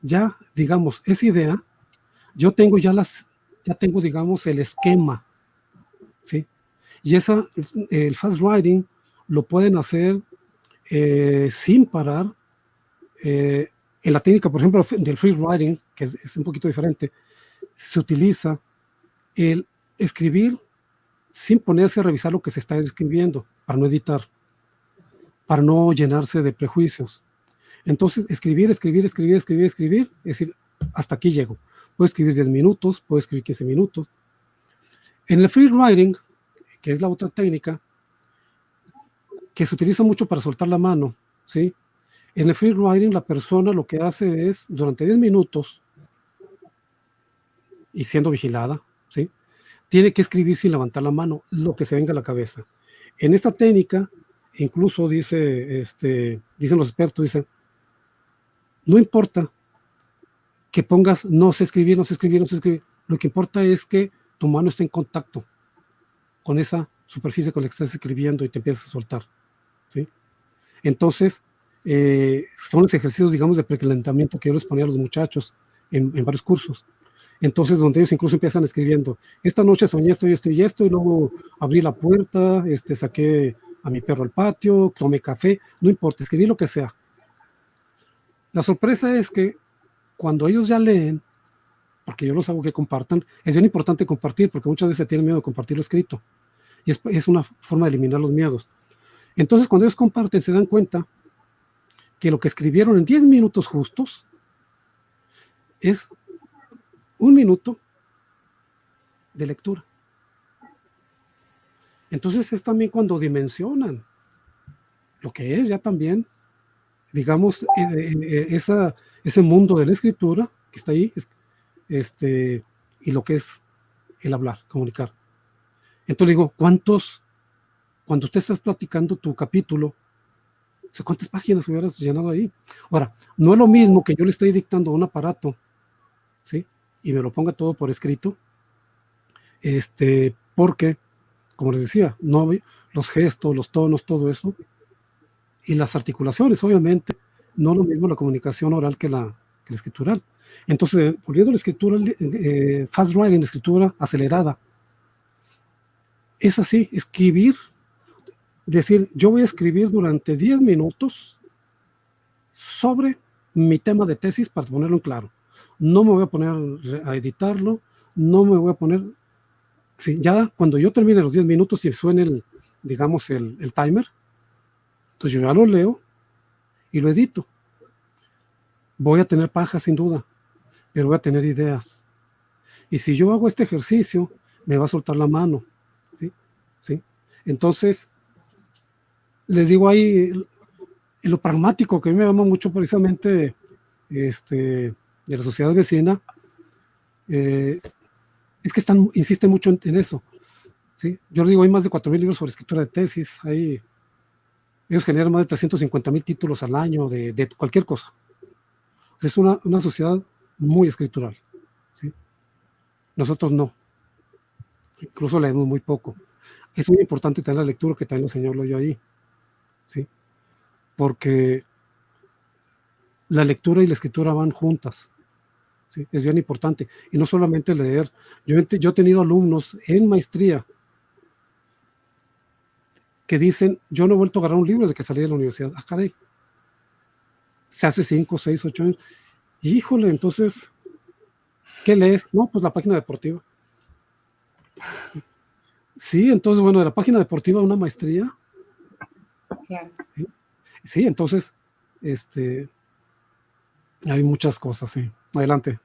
ya, digamos, esa idea, yo tengo digamos, el esquema, ¿sí? Y el fast writing lo pueden hacer sin parar. En la técnica, por ejemplo, del free writing, que es un poquito diferente, se utiliza el escribir sin ponerse a revisar lo que se está escribiendo, para no editar, para no llenarse de prejuicios. Entonces, escribir, es decir, hasta aquí llego. Puedo escribir 10 minutos, puedo escribir 15 minutos. En el free writing, que es la otra técnica, que se utiliza mucho para soltar la mano, ¿sí? En el free writing, la persona lo que hace es, durante 10 minutos, y siendo vigilada, ¿sí?, tiene que escribir sin levantar la mano, lo que se venga a la cabeza. En esta técnica, incluso dicen los expertos, dicen, no importa que pongas no sé escribir, lo que importa es que tu mano esté en contacto con esa superficie con la que estás escribiendo y te empiezas a soltar, ¿sí? Entonces, son los ejercicios, digamos, de precalentamiento que yo les ponía a los muchachos en varios cursos. Entonces, donde ellos incluso empiezan escribiendo, esta noche soñé esto y esto y esto, y luego abrí la puerta, saqué a mi perro al patio, tomé café, no importa, escribí lo que sea. La sorpresa es que cuando ellos ya leen, porque yo los hago que compartan, es bien importante compartir, porque muchas veces se tienen miedo de compartir lo escrito, y es una forma de eliminar los miedos. Entonces, cuando ellos comparten, se dan cuenta que lo que escribieron en 10 minutos justos es 1 minuto de lectura. Entonces es también cuando dimensionan lo que es ya también, digamos, ese mundo de la escritura que está ahí, y lo que es el hablar, comunicar. Entonces digo, cuando usted estás platicando tu capítulo, ¿cuántas páginas hubieras llenado ahí? Ahora, no es lo mismo que yo le estoy dictando a un aparato, ¿sí?, y me lo ponga todo por escrito, porque, como les decía, no los gestos, los tonos, todo eso, y las articulaciones, obviamente, no lo mismo la comunicación oral que la escritural. Entonces, volviendo a la escritura, fast writing, la escritura acelerada, es así, escribir, decir, yo voy a escribir durante 10 minutos sobre mi tema de tesis, para ponerlo en claro. No me voy a poner a editarlo, no me voy a poner... Sí, ya cuando yo termine los 10 minutos y suene digamos, el timer, entonces yo ya lo leo y lo edito. Voy a tener paja sin duda, pero voy a tener ideas. Y si yo hago este ejercicio, me va a soltar la mano, ¿sí? ¿Sí? Entonces, les digo ahí, en lo pragmático que a mí me llama mucho precisamente de la sociedad vecina, es que insisten mucho en eso, ¿sí? Yo digo, hay más de 4,000 libros sobre escritura de tesis, ellos generan más de 350,000 títulos al año de cualquier cosa. O sea, es una sociedad muy escritural, ¿sí? Nosotros no, incluso leemos muy poco. Es muy importante tener la lectura, que también lo señalo yo ahí, ¿sí? Porque la lectura y la escritura van juntas, ¿sí? Es bien importante. Y no solamente leer. Yo he tenido alumnos en maestría que dicen, yo no he vuelto a agarrar un libro desde que salí de la universidad. Ah, caray. se hace 5, 6, 8 años. Híjole, entonces, ¿qué lees? No, pues la página deportiva. Sí, entonces, bueno, de la página deportiva una maestría. Claro. Sí, entonces, hay muchas cosas, sí. Adelante.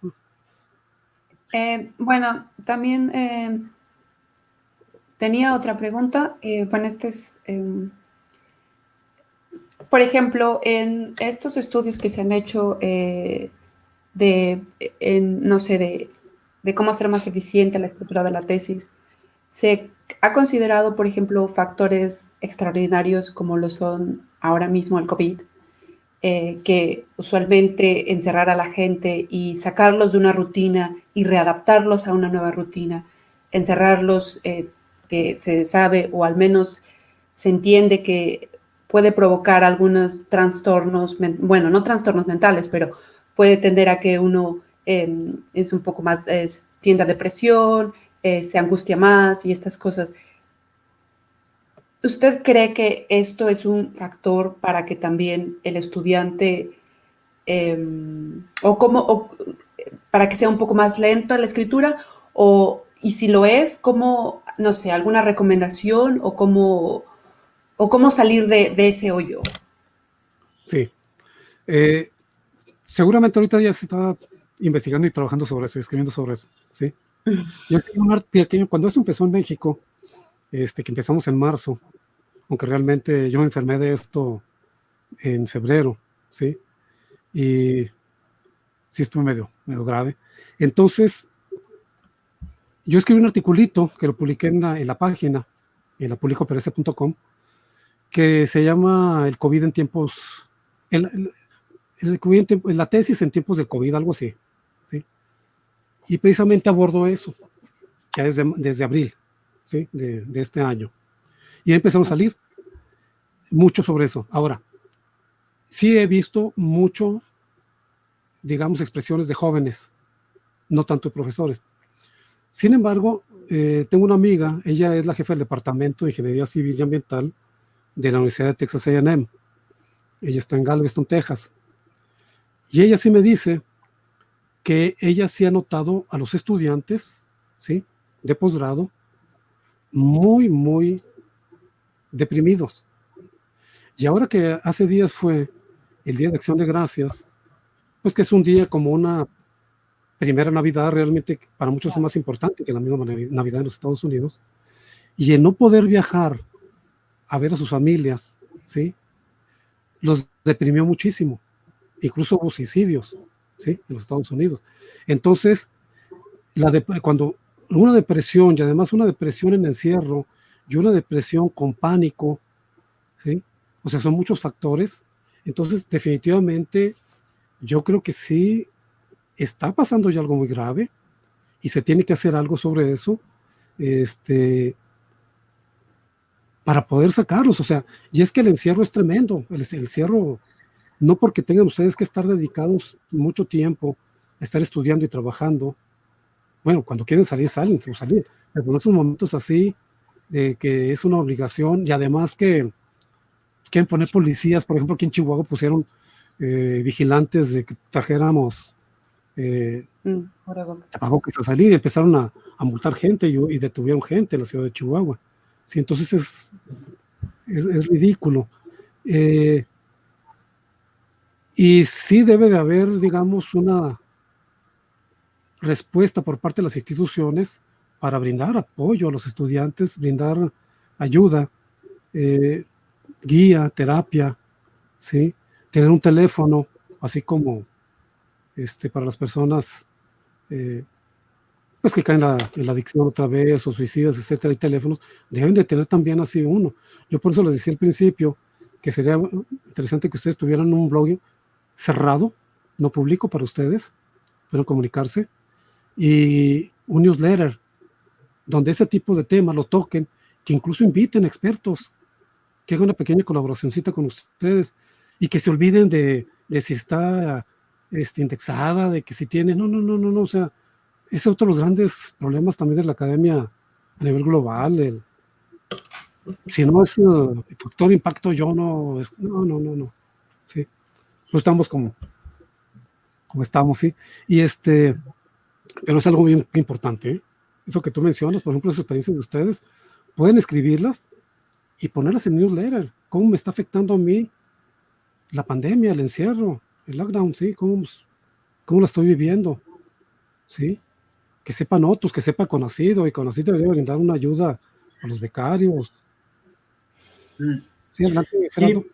Bueno, también tenía otra pregunta. Bueno, por ejemplo, en estos estudios que se han hecho no sé, de cómo hacer más eficiente la escritura de la tesis, se ha considerado, por ejemplo, factores extraordinarios como lo son ahora mismo el COVID, que usualmente encerrar a la gente y sacarlos de una rutina y readaptarlos a una nueva rutina, encerrarlos, que se sabe o al menos se entiende que puede provocar algunos trastornos, bueno, no trastornos mentales, pero puede tender a que uno es un poco más, tienda a depresión, se angustia más y estas cosas. ¿Usted cree que esto es un factor para que también el estudiante, para que sea un poco más lento la escritura? Y si lo es, ¿cómo, no sé, alguna recomendación o cómo salir de ese hoyo? Sí. Seguramente ahorita ya se está investigando y trabajando sobre eso y escribiendo sobre eso, ¿sí? Yo tengo un pequeño, cuando eso empezó en México, que empezamos en marzo, aunque realmente yo me enfermé de esto en febrero, ¿sí? Y sí estuve medio grave. Entonces, yo escribí un articulito que lo publiqué en la página, en la publicoperece.com, que se llama El COVID en tiempos, el COVID la tesis en tiempos de COVID, algo así, ¿sí? Y precisamente abordo eso, ya desde abril, ¿sí? De este año. Y empezaron a salir mucho sobre eso. Ahora, sí he visto mucho, digamos, expresiones de jóvenes, no tanto de profesores. Sin embargo, tengo una amiga, ella es la jefa del Departamento de Ingeniería Civil y Ambiental de la Universidad de Texas A&M. Ella está en Galveston, Texas. Y ella sí me dice que ella sí ha notado a los estudiantes, ¿sí?, de posgrado muy, muy deprimidos. Y ahora que hace días fue el Día de Acción de Gracias, pues que es un día como una primera Navidad, realmente para muchos es más importante que la misma Navidad en los Estados Unidos, y el no poder viajar a ver a sus familias, ¿sí?, los deprimió muchísimo. Incluso hubo suicidios, ¿sí?, en los Estados Unidos. Entonces, cuando una depresión, y además una depresión en encierro, y una depresión con pánico, ¿sí?, o sea, son muchos factores. Entonces, definitivamente, yo creo que sí está pasando ya algo muy grave y se tiene que hacer algo sobre eso, para poder sacarlos. O sea, y es que el encierro es tremendo. El encierro, no porque tengan ustedes que estar dedicados mucho tiempo a estar estudiando y trabajando. Bueno, cuando quieren salir, salen, salir. Pero en esos momentos así, de que es una obligación, y además que quieren poner policías, por ejemplo, aquí en Chihuahua pusieron vigilantes de que trajéramos tapabocas a salir, y empezaron a multar gente y detuvieron gente en la ciudad de Chihuahua. Sí, entonces es ridículo. Y sí debe de haber, digamos, una respuesta por parte de las instituciones para brindar apoyo a los estudiantes, brindar ayuda, guía, terapia, ¿sí? Tener un teléfono, así como para las personas pues que caen en la adicción otra vez, o suicidas, etcétera, y teléfonos, deben de tener también así uno. Yo por eso les decía al principio que sería interesante que ustedes tuvieran un blog cerrado, no público para ustedes, pueden comunicarse, y un newsletter donde ese tipo de temas lo toquen, que incluso inviten expertos, que hagan una pequeña colaboracioncita con ustedes, y que se olviden de si está indexada, de que si tiene, no, o sea, ese es otro de los grandes problemas también de la academia a nivel global. Si no es el factor impacto, no. Sí. no estamos como estamos, sí. Y pero es algo bien importante, ¿eh? Eso que tú mencionas, por ejemplo, las experiencias de ustedes, pueden escribirlas y ponerlas en newsletter. ¿Cómo me está afectando a mí la pandemia, el encierro, el lockdown? ¿Sí? ¿Cómo la estoy viviendo? ¿Sí? Que sepan otros, que sepa conocido, y conocido debería brindar una ayuda a los becarios. Mm. Sí, adelante, Gerardo. Sí,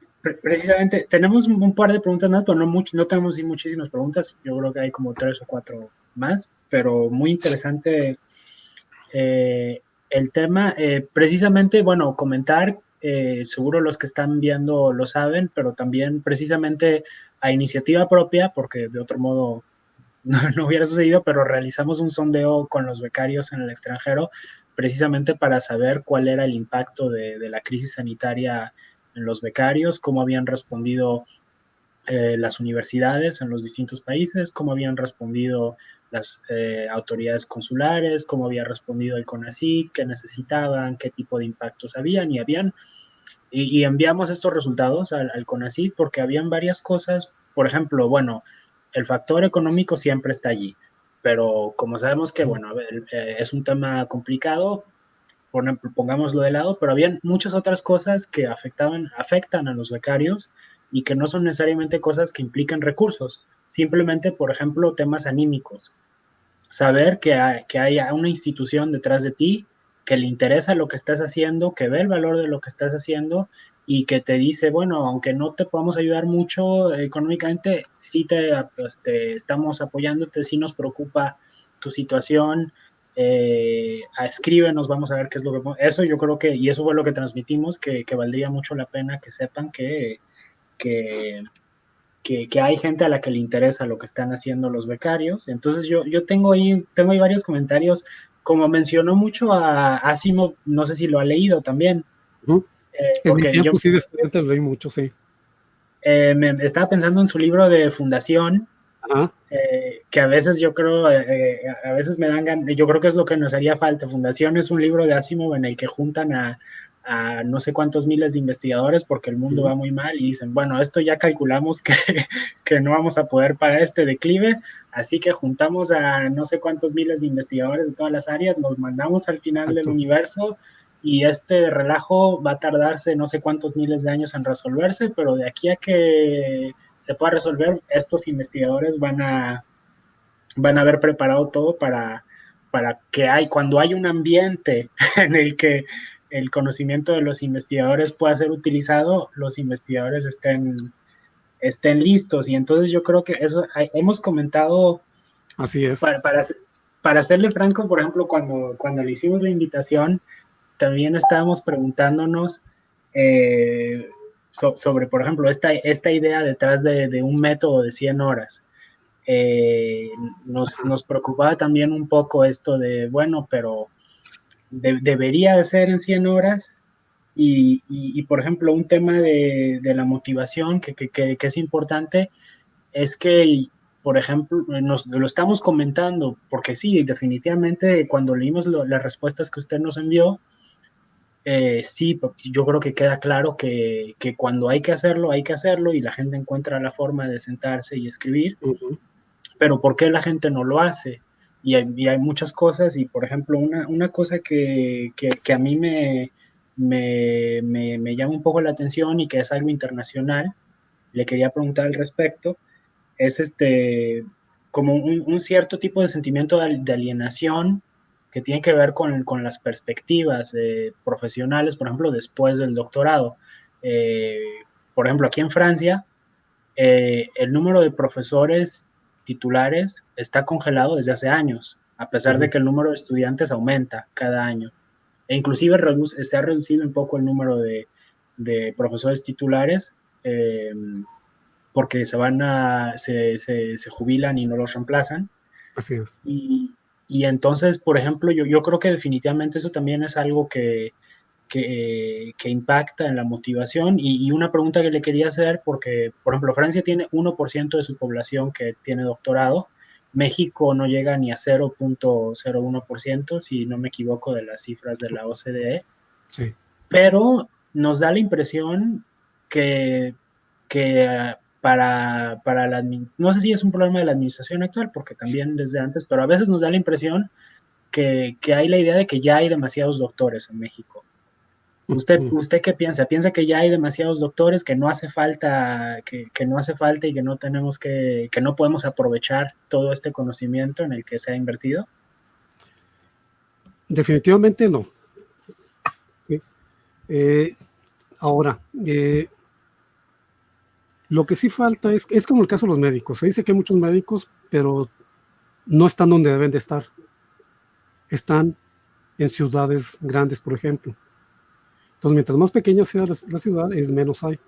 precisamente, tenemos un par de preguntas más, pero no tenemos muchísimas preguntas. Yo creo que hay como 3 o 4 más, pero muy interesante el tema. Precisamente, bueno, comentar, seguro los que están viendo lo saben, pero también precisamente a iniciativa propia, porque de otro modo no hubiera sucedido, pero realizamos un sondeo con los becarios en el extranjero precisamente para saber cuál era el impacto de la crisis sanitaria en los becarios, cómo habían respondido las universidades en los distintos países, cómo habían respondido las autoridades consulares, cómo había respondido el CONACYT, qué necesitaban, qué tipo de impactos habían, y enviamos estos resultados al CONACYT porque habían varias cosas. Por ejemplo, bueno, el factor económico siempre está allí, pero como sabemos que, bueno, a ver, es un tema complicado, pongámoslo de lado, pero habían muchas otras cosas que afectan a los becarios y que no son necesariamente cosas que impliquen recursos, simplemente, por ejemplo, temas anímicos. Saber que hay una institución detrás de ti que le interesa lo que estás haciendo, que ve el valor de lo que estás haciendo y que te dice, bueno, aunque no te podamos ayudar mucho económicamente, sí te estamos apoyándote, sí nos preocupa tu situación, escríbenos, vamos a ver qué es lo que... Eso yo creo que, y eso fue lo que transmitimos, que valdría mucho la pena que sepan que, que hay gente a la que le interesa lo que están haciendo los becarios. Entonces yo tengo ahí varios comentarios, como mencionó mucho a Asimov, no sé si lo ha leído también, En mi porque yo tiempo sí de estudiante lo leí mucho, sí. me estaba pensando en su libro de Fundación, Ajá. que a veces yo creo, a veces me dan ganas, yo creo que es lo que nos haría falta. Fundación es un libro de Asimov en el que juntan a no sé cuántos miles de investigadores porque el mundo va muy mal y dicen, bueno, esto ya calculamos que no vamos a poder para este declive, así que juntamos a no sé cuántos miles de investigadores de todas las áreas, los mandamos al final del Exacto. universo y este relajo va a tardarse no sé cuántos miles de años en resolverse, pero de aquí a que se pueda resolver, estos investigadores van a haber preparado todo para que cuando hay un ambiente en el que el conocimiento de los investigadores pueda ser utilizado, los investigadores estén listos. Y entonces yo creo que eso hemos comentado, Así es. para serle franco, por ejemplo, cuando le hicimos la invitación, también estábamos preguntándonos sobre, por ejemplo, esta idea detrás de un método de 100 horas. Nos preocupaba también un poco esto de, bueno, pero debería de ser en 100 horas. Por ejemplo, un tema de la motivación que es importante es que, por ejemplo, nos lo estamos comentando, porque sí, definitivamente cuando leímos las respuestas que usted nos envió, sí, yo creo que queda claro que cuando hay que hacerlo y la gente encuentra la forma de sentarse y escribir, pero ¿por qué la gente no lo hace? Y hay muchas cosas, y por ejemplo, una cosa que a mí me llama un poco la atención y que es algo internacional, le quería preguntar al respecto, es como un cierto tipo de sentimiento de alienación que tiene que ver con las perspectivas profesionales, por ejemplo, después del doctorado. Eh, por ejemplo, aquí en Francia, el número de profesores titulares está congelado desde hace años, a pesar de que el número de estudiantes aumenta cada año. E inclusive se ha reducido un poco el número de profesores titulares porque se jubilan y no los reemplazan. Así es. Y entonces, por ejemplo, yo creo que definitivamente eso también es algo que impacta en la motivación. Y una pregunta que le quería hacer, porque, por ejemplo, Francia tiene 1% de su población que tiene doctorado, México no llega ni a 0.01%, si no me equivoco, de las cifras de la OCDE, Sí. pero nos da la impresión que no sé si es un problema de la administración actual, porque también desde antes, pero a veces nos da la impresión que hay la idea de que ya hay demasiados doctores en México. ¿Usted qué piensa? ¿Piensa que ya hay demasiados doctores, que no hace falta, que no hace falta y que no tenemos que no podemos aprovechar todo este conocimiento en el que se ha invertido? Definitivamente no. ¿Sí? Ahora, lo que sí falta es como el caso de los médicos. Se dice que hay muchos médicos, pero no están donde deben de estar. Están en ciudades grandes, por ejemplo. Entonces, mientras más pequeña sea la ciudad, es menos hay.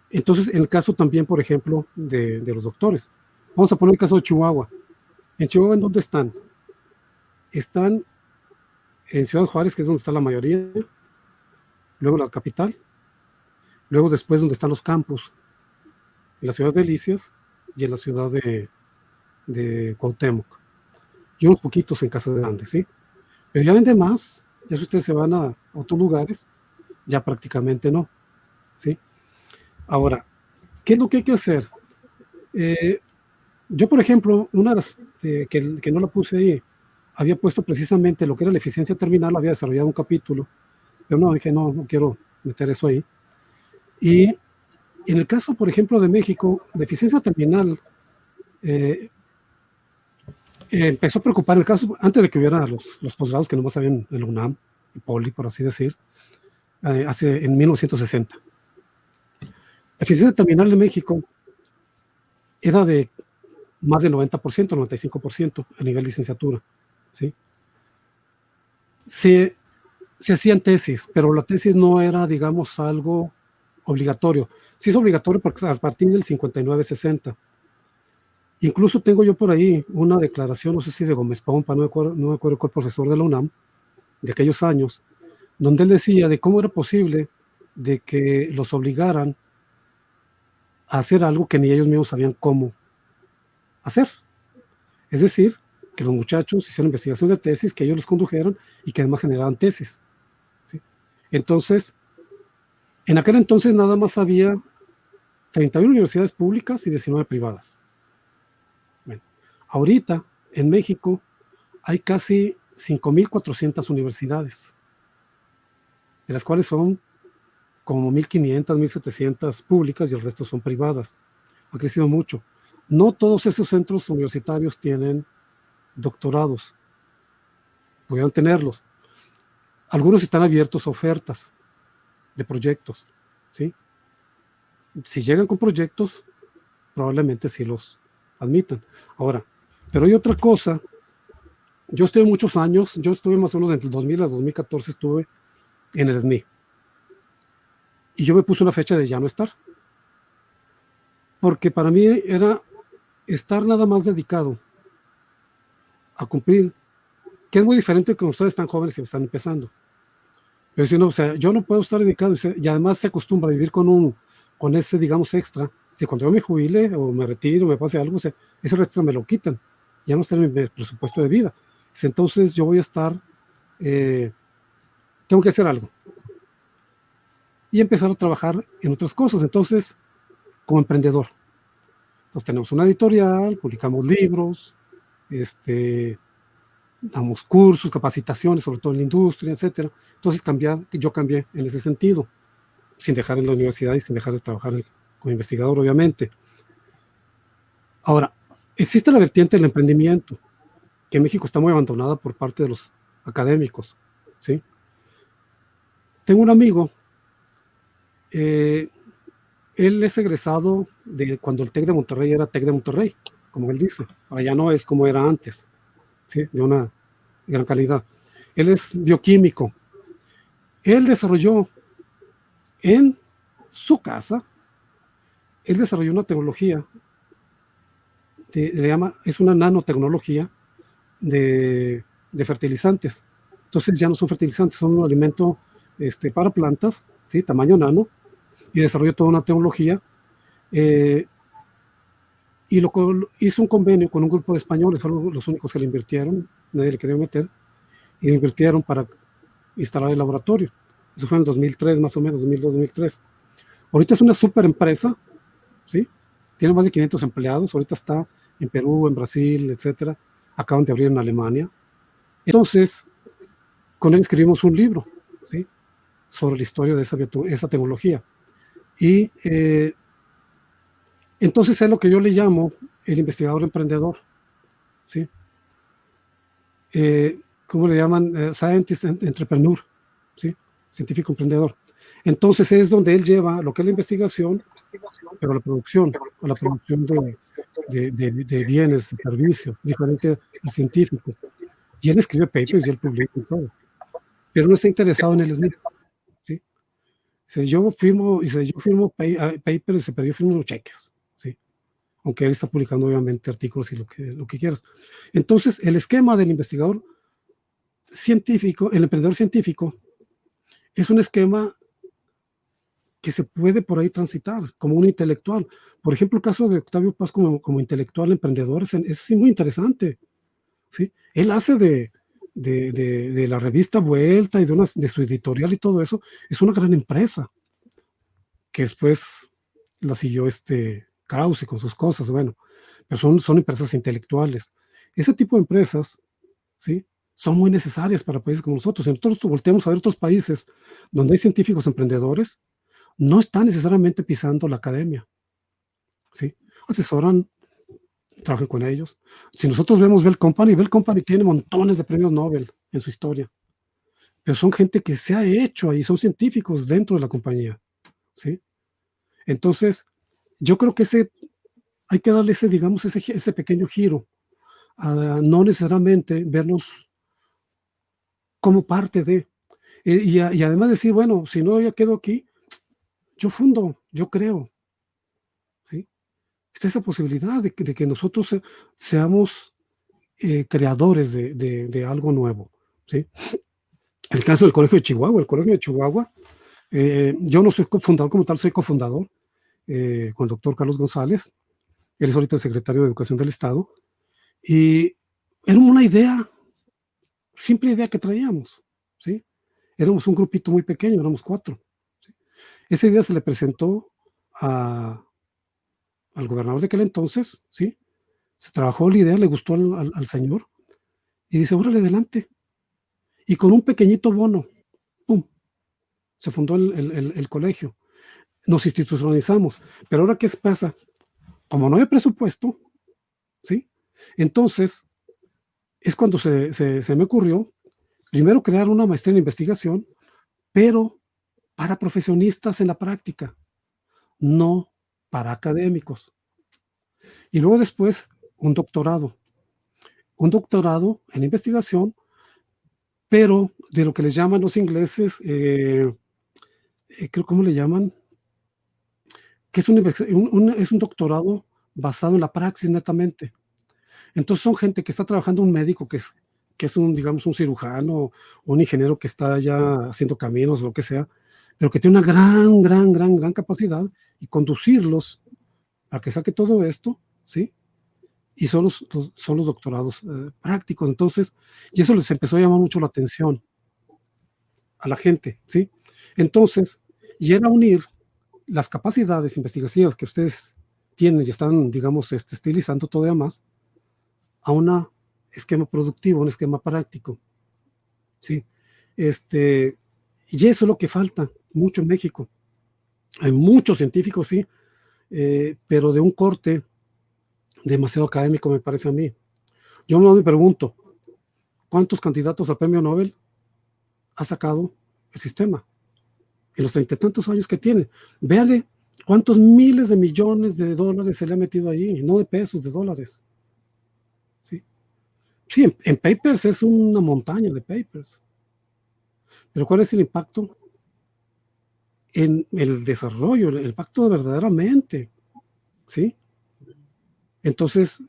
Entonces, en el caso también, por ejemplo, de los doctores. Vamos a poner el caso de Chihuahua. En Chihuahua, ¿en dónde están? Están en Ciudad Juárez, que es donde está la mayoría, luego la capital, luego después donde están los campus, en la ciudad de Delicias y en la ciudad de Cuauhtémoc. Y unos poquitos en Casas Grandes, ¿sí? Pero ya vende más, ya si ustedes se van a otros lugares, ya prácticamente no, ¿sí? Ahora, ¿qué es lo que hay que hacer? Yo, por ejemplo, una de las que no la puse ahí, había puesto precisamente lo que era la eficiencia terminal, había desarrollado un capítulo, pero no, dije, no quiero meter eso ahí. Y en el caso, por ejemplo, de México, la eficiencia terminal empezó a preocupar el caso antes de que hubiera los posgrados que nomás habían en la UNAM, y Poli, por así decir, en 1960. La eficiencia terminal de México era de más del 90%, 95% a nivel de licenciatura, ¿sí? Se hacían tesis, pero la tesis no era, digamos, algo obligatorio. Sí es obligatorio porque a partir del 59-60. Incluso tengo yo por ahí una declaración, no sé si de Gómez Pompa, no me acuerdo cuál profesor de la UNAM, de aquellos años, donde él decía de cómo era posible de que los obligaran a hacer algo que ni ellos mismos sabían cómo hacer. Es decir, que los muchachos hicieron investigación de tesis, que ellos los condujeron y que además generaban tesis, ¿sí? Entonces, en aquel entonces nada más había 31 universidades públicas y 19 privadas. Bueno, ahorita en México hay casi 5.400 universidades, de las cuales son como 1.500, 1.700 públicas y el resto son privadas. Ha crecido mucho. No todos esos centros universitarios tienen doctorados. Pudieran tenerlos. Algunos están abiertos a ofertas de proyectos, ¿sí? Si llegan con proyectos, probablemente sí los admitan. Ahora, pero hay otra cosa. Yo estuve muchos años, yo estuve más o menos entre el 2000 al 2014, estuve en el SNI. Y yo me puse una fecha de ya no estar. Porque para mí era estar nada más dedicado a cumplir, que es muy diferente que ustedes están jóvenes y están empezando. Pero si no, o sea, yo no puedo estar dedicado y además se acostumbra a vivir con ese, digamos, extra. Si cuando yo me jubile o me retiro, me pase algo, o sea, ese extra me lo quitan. Ya no está en mi presupuesto de vida. Entonces yo voy a estar, tengo que hacer algo. Y empezar a trabajar en otras cosas. Entonces, como emprendedor. Entonces tenemos una editorial, publicamos libros, damos cursos, capacitaciones, sobre todo en la industria, etcétera. Entonces yo cambié en ese sentido, sin dejar en la universidad y sin dejar de trabajar como investigador, obviamente. Ahora, existe la vertiente del emprendimiento, que en México está muy abandonada por parte de los académicos, ¿sí? Tengo un amigo, él es egresado de cuando el TEC de Monterrey era TEC de Monterrey, como él dice. Ahora ya no es como era antes, ¿sí? De una gran calidad. Él es bioquímico. Él desarrolló en su casa, él desarrolló una tecnología, es una nanotecnología de fertilizantes. Entonces ya no son fertilizantes, son un alimento para plantas, ¿sí? Tamaño nano, y desarrolló toda una tecnología. Y hizo un convenio con un grupo de españoles, fueron los únicos que le invirtieron, nadie le quería meter, y le invirtieron para instalar el laboratorio. Eso fue en el 2003, más o menos, 2002-2003. Ahorita es una súper empresa, ¿sí? tiene más de 500 empleados, ahorita está en Perú, en Brasil, etcétera, acaban de abrir en Alemania. Entonces, con él escribimos un libro, ¿sí?, sobre la historia de esa tecnología. Y entonces es lo que yo le llamo el investigador emprendedor, ¿sí? ¿Cómo le llaman? Scientist entrepreneur, ¿sí? Científico emprendedor. Entonces es donde él lleva lo que es la investigación, pero la producción de bienes, de servicios, diferente al científico. Y él escribe papers y él publica y todo, pero no está interesado en el SNIP, ¿sí? Yo firmo papers, pero yo firmo los cheques, ¿sí? Aunque él está publicando obviamente artículos y lo que quieras. Entonces, el esquema del investigador científico, el emprendedor científico, es un esquema que se puede por ahí transitar como un intelectual. Por ejemplo, el caso de Octavio Paz como intelectual emprendedor es muy interesante, ¿sí? Él hace de la revista Vuelta y de su editorial y todo eso, es una gran empresa, que después la siguió Krause con sus cosas, bueno, pero son empresas intelectuales. Ese tipo de empresas, ¿sí?, son muy necesarias para países como nosotros. Si nosotros volteamos a ver otros países donde hay científicos emprendedores, no están necesariamente pisando la academia, ¿sí? Asesoran, trabajan con ellos. Si nosotros vemos Bell Company tiene montones de premios Nobel en su historia, pero son gente que se ha hecho ahí, son científicos dentro de la compañía, ¿sí? Entonces, yo creo que hay que darle digamos, ese pequeño giro, a no necesariamente vernos como parte de, y además decir, bueno, si no, ya quedo aquí, yo fundo, yo creo, ¿sí? Está esa posibilidad de que nosotros seamos creadores de algo nuevo, ¿sí? El caso del Colegio de Chihuahua, yo no soy cofundador como tal, soy cofundador con el doctor Carlos González, él es ahorita el secretario de Educación del Estado, y era una simple idea que traíamos, ¿sí? Éramos un grupito muy pequeño, éramos 4, ¿sí? Esa idea se le presentó al gobernador de aquel entonces, ¿sí? Se trabajó la idea, le gustó al señor, y dice, órale, adelante. Y con un pequeñito bono, ¡pum!, se fundó el colegio. Nos institucionalizamos. Pero ahora, ¿qué pasa? Como no hay presupuesto, ¿sí?, entonces es cuando se me ocurrió primero crear una maestría en investigación, pero para profesionistas en la práctica, no para académicos. Y luego después un doctorado en investigación, pero de lo que les llaman los ingleses, creo, ¿cómo le llaman? Que es un doctorado basado en la praxis netamente. Entonces son gente que está trabajando, un médico que es digamos, un cirujano, un ingeniero que está ya haciendo caminos, lo que sea, pero que tiene una gran capacidad, y conducirlos para que saque todo esto, ¿sí? Y son los doctorados prácticos. Entonces, y eso les empezó a llamar mucho la atención a la gente, ¿sí? Entonces, y era unir las capacidades investigativas que ustedes tienen y están, digamos, estilizando todavía más a un esquema productivo, un esquema práctico, ¿sí? Y eso es lo que falta mucho en México. Hay muchos científicos, sí, pero de un corte demasiado académico, me parece a mí. Yo no me pregunto, ¿cuántos candidatos al premio Nobel ha sacado el sistema en los 30 y tantos años que tiene? Véale cuántos miles de millones de dólares se le ha metido ahí, no de pesos, de dólares. Sí, en papers es una montaña de papers. Pero ¿cuál es el impacto en el desarrollo, el impacto verdaderamente? ¿Sí? Entonces,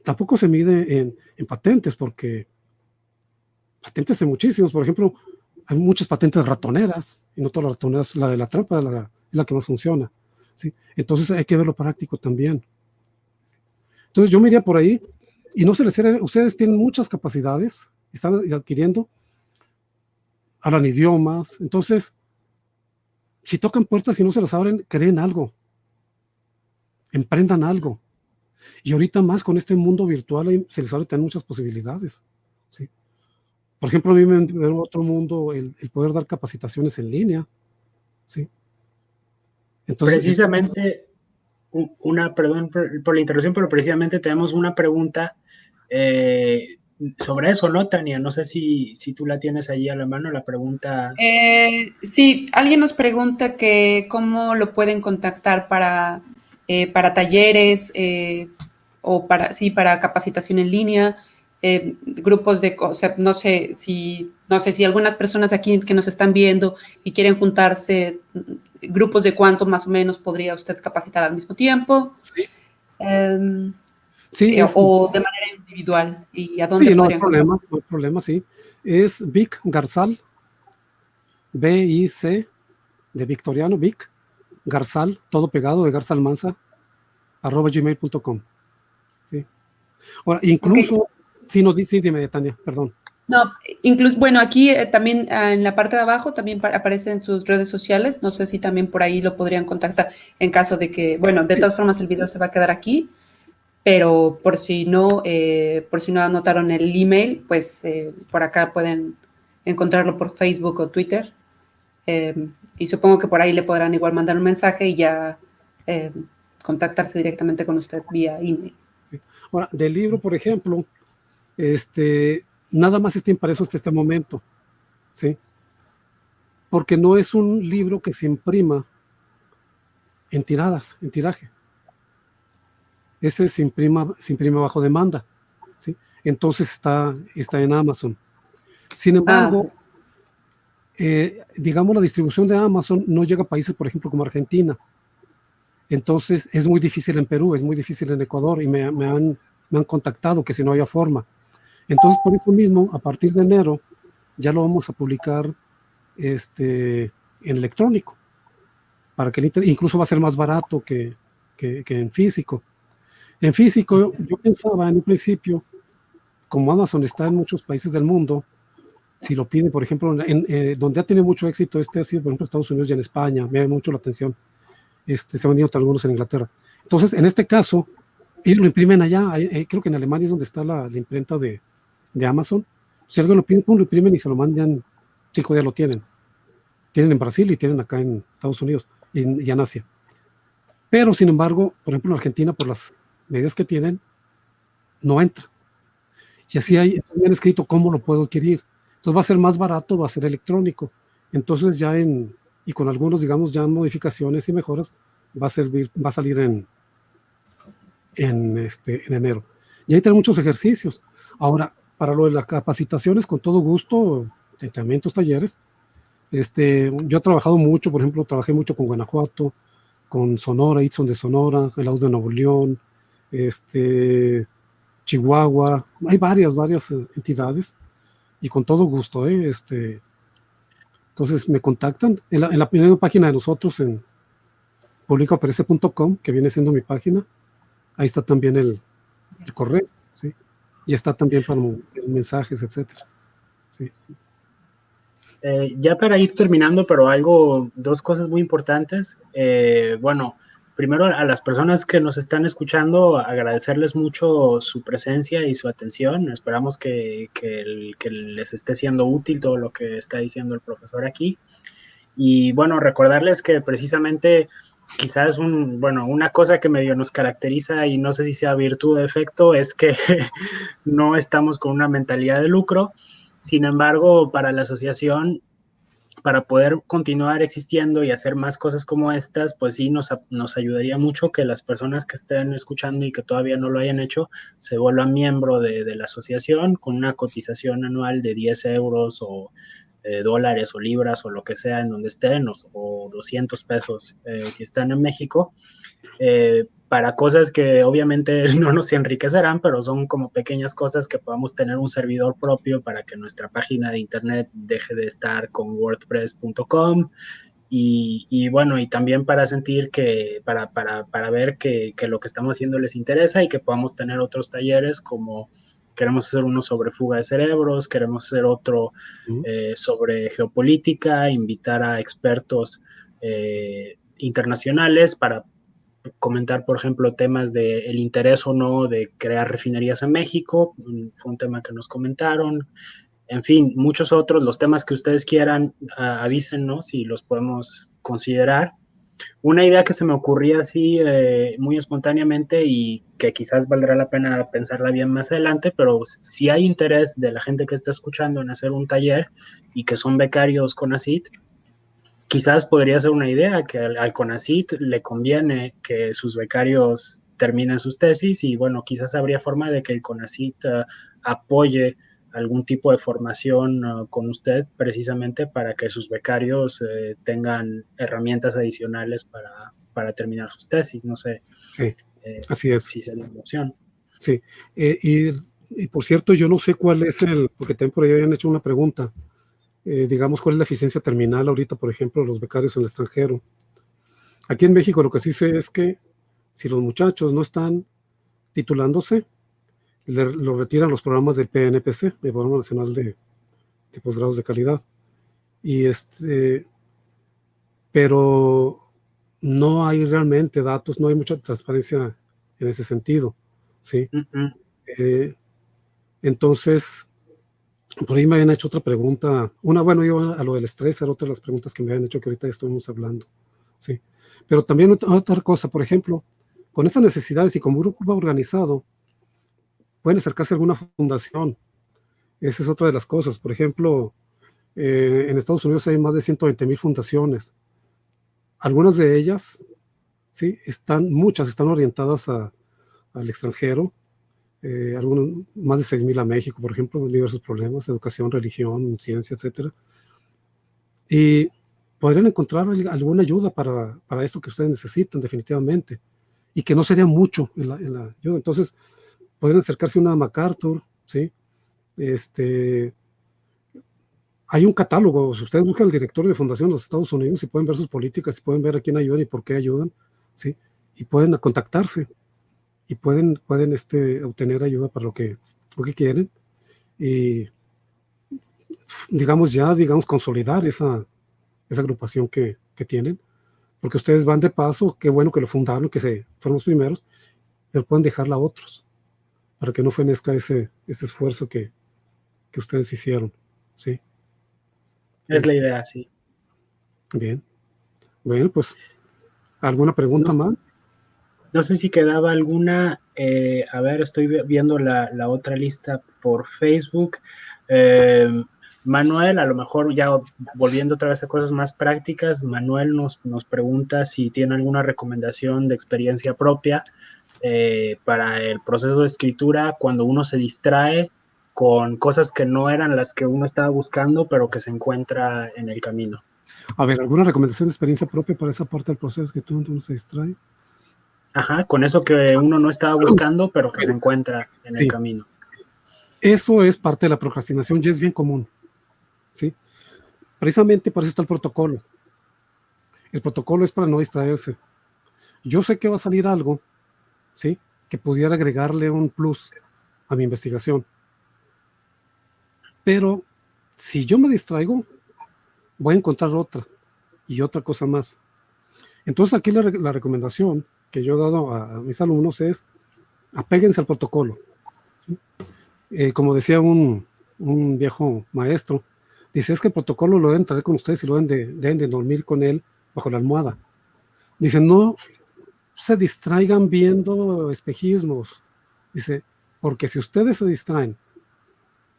tampoco se mide en patentes, porque patentes hay muchísimos. Por ejemplo, hay muchas patentes ratoneras, y no todas las ratoneras, la de la trampa es la que más funciona, ¿sí? Entonces hay que verlo práctico también. Entonces yo me iría por ahí, y no se les cierre. Ustedes tienen muchas capacidades, están adquiriendo, hablan idiomas. Entonces, si tocan puertas y no se las abren, creen algo. emprendan algo. Y ahorita más con este mundo virtual se les abre tener muchas posibilidades, ¿sí? Por ejemplo, a mí me dio otro mundo el poder dar capacitaciones en línea, ¿sí? Entonces, Precisamente, perdón por la interrupción, pero precisamente tenemos una pregunta eh, sobre eso, ¿no, Tania? No sé si tú la tienes allí a la mano, la pregunta. Sí, alguien nos pregunta que cómo lo pueden contactar para talleres o para capacitación en línea, grupos o sea, no sé si algunas personas aquí que nos están viendo y quieren juntarse, grupos de cuánto más o menos podría usted capacitar al mismo tiempo, sí, eh, sí, o de manera individual y a dónde sí, no hay podrían contactar. problema, no hay problema, sí. Es Vic Garzal, BIC, de Victoriano, Vic Garzal, todo pegado, de Garzal Manza, @gmail.com. ¿Sí? Ahora, Okay. incluso, sí, no, sí, dime, Tania, perdón. No, incluso, bueno, aquí también en la parte de abajo también aparecen sus redes sociales. No sé si también por ahí lo podrían contactar en caso de que, bueno, de Sí, todas formas el video se va a quedar aquí, pero por si no anotaron el email, pues por acá pueden encontrarlo por Facebook o Twitter. eh, y supongo que por ahí le podrán igual mandar un mensaje y ya eh, contactarse directamente con usted vía email. sí. Ahora, del libro, por ejemplo, nada más está impreso hasta este momento, ¿sí? Porque no es un libro que se imprima en tiradas, en tiraje. Ese se imprime bajo demanda, ¿sí? Entonces está en Amazon. Sin Ah, embargo, digamos, la distribución de Amazon no llega a países, por ejemplo, como Argentina. Entonces, es muy difícil en Perú, es muy difícil en Ecuador, y me han contactado que si no había forma. Entonces, por eso mismo, a partir de enero, ya lo vamos a publicar en electrónico, para que incluso va a ser más barato que en físico. En físico, yo pensaba en un principio, como Amazon está en muchos países del mundo, si lo pide, por ejemplo, donde ha tenido mucho éxito ha sido, por ejemplo, Estados Unidos y en España, me llama mucho la atención. Se han venido algunos en Inglaterra. Entonces, en este caso, ellos lo imprimen allá, creo que en Alemania es donde está la imprenta de Amazon. Si alguien lo pide, pum, lo imprimen y se lo mandan, 5 días lo tienen. Tienen en Brasil y tienen acá en Estados Unidos y en Asia. Pero, sin embargo, por ejemplo, en Argentina, por las medidas que tienen, no entra. Y así me han escrito cómo lo puedo adquirir. Entonces va a ser más barato, va a ser electrónico. Entonces y con algunos, digamos, ya modificaciones y mejoras, va a salir en enero. Y ahí tenemos muchos ejercicios. Ahora, para lo de las capacitaciones, con todo gusto, entrenamientos, talleres, yo he trabajado mucho, por ejemplo, trabajé mucho con Guanajuato, con Sonora, Itson de Sonora, el Audio de Nuevo León, Chihuahua, hay varias entidades y con todo gusto, entonces me contactan en la primera página de nosotros en publicaoperece.com, que viene siendo mi página, ahí está también el correo, ¿sí? Y está también para mensajes, etcétera. ¿Sí? Ya para ir terminando, pero dos cosas muy importantes. Bueno, primero a las personas que nos están escuchando, agradecerles mucho su presencia y su atención. Esperamos que les esté siendo útil todo lo que está diciendo el profesor aquí. Y bueno, recordarles que precisamente quizás una cosa que medio nos caracteriza y no sé si sea virtud o defecto es que no estamos con una mentalidad de lucro. Sin embargo, para la asociación, para poder continuar existiendo y hacer más cosas como estas, pues sí nos ayudaría mucho que las personas que estén escuchando y que todavía no lo hayan hecho, se vuelvan miembro de la asociación con una cotización anual de 10 euros o dólares o libras o lo que sea en donde estén, o 200 pesos si están en México, para cosas que obviamente no nos enriquecerán, pero son como pequeñas cosas que podamos tener un servidor propio para que nuestra página de internet deje de estar con wordpress.com y bueno, y también para sentir para ver que lo que estamos haciendo les interesa y que podamos tener otros talleres como queremos hacer uno sobre fuga de cerebros, queremos hacer otro sobre geopolítica, invitar a expertos internacionales para comentar, por ejemplo, temas de el interés o no de crear refinerías en México, fue un tema que nos comentaron. En fin, muchos otros, los temas que ustedes quieran, avísennos si los podemos considerar. Una idea que se me ocurría así muy espontáneamente y que quizás valdrá la pena pensarla bien más adelante, pero si hay interés de la gente que está escuchando en hacer un taller y que son becarios CONACYT, quizás podría ser una idea que al CONACYT le conviene que sus becarios terminen sus tesis y bueno, quizás habría forma de que el CONACYT apoye algún tipo de formación con usted precisamente para que sus becarios tengan herramientas adicionales terminar sus tesis. No sé Sí, así es. si sería una opción. Sí, y por cierto, yo no sé cuál es porque también por ahí habían hecho una pregunta, digamos, cuál es la eficiencia terminal ahorita, por ejemplo, los becarios en el extranjero. Aquí en México lo que sí sé es que si los muchachos no están titulándose, lo retiran los programas del PNPC, el Programa Nacional de Posgrados de Calidad. Y pero no hay realmente datos, no hay mucha transparencia en ese sentido, ¿sí? Entonces, por ahí me habían hecho otra pregunta, bueno, yo a lo del estrés, era otra de las preguntas que me habían hecho que ahorita estuvimos hablando, ¿sí? Pero también otra cosa, por ejemplo, con estas necesidades y como grupo organizado, pueden acercarse a alguna fundación. Esa es otra de las cosas. Por ejemplo, en Estados Unidos hay más de 120,000 fundaciones. Algunas de ellas, ¿sí? Muchas están orientadas al extranjero, más de 6,000 a México, por ejemplo, diversos problemas, educación, religión, ciencia, etcétera. Y podrían encontrar alguna ayuda para esto que ustedes necesitan definitivamente, y que no sería mucho en la ayuda. Entonces, podrían acercarse a una MacArthur, ¿sí? Hay un catálogo, si ustedes buscan el directorio de fundación de los Estados Unidos y pueden ver sus políticas, y pueden ver a quién ayudan y por qué ayudan, ¿sí? Y pueden contactarse y pueden obtener ayuda para lo que quieren y digamos consolidar esa agrupación que tienen, porque ustedes van de paso, qué bueno que lo fundaron, que fueron los primeros, pero pueden dejarla a otros para que no fenezca ese esfuerzo que ustedes hicieron, ¿sí? Es la idea, sí. Bien. Bueno, pues, ¿alguna pregunta más? No sé si quedaba alguna. A ver, estoy viendo la otra lista por Facebook. Manuel, a lo mejor ya volviendo otra vez a cosas más prácticas, Manuel nos pregunta si tiene alguna recomendación de experiencia propia para el proceso de escritura cuando uno se distrae con cosas que no eran las que uno estaba buscando, pero que se encuentra en el camino. A ver, ¿alguna recomendación de experiencia propia para esa parte del proceso que uno se distrae? Ajá, con eso que uno no estaba buscando, pero que se encuentra en el camino. Eso es parte de la procrastinación y es bien común, ¿sí? Precisamente para eso está el protocolo. El protocolo es para no distraerse. Yo sé que va a salir algo, ¿sí? Que pudiera agregarle un plus a mi investigación. Pero si yo me distraigo, voy a encontrar otra y otra cosa más. Entonces aquí la recomendación que yo he dado a mis alumnos es apéguense al protocolo. ¿Sí? Como decía un viejo maestro, dice, es que el protocolo lo deben traer con ustedes y deben de dormir con él bajo la almohada. Dice, no se distraigan viendo espejismos. Dice, porque si ustedes se distraen,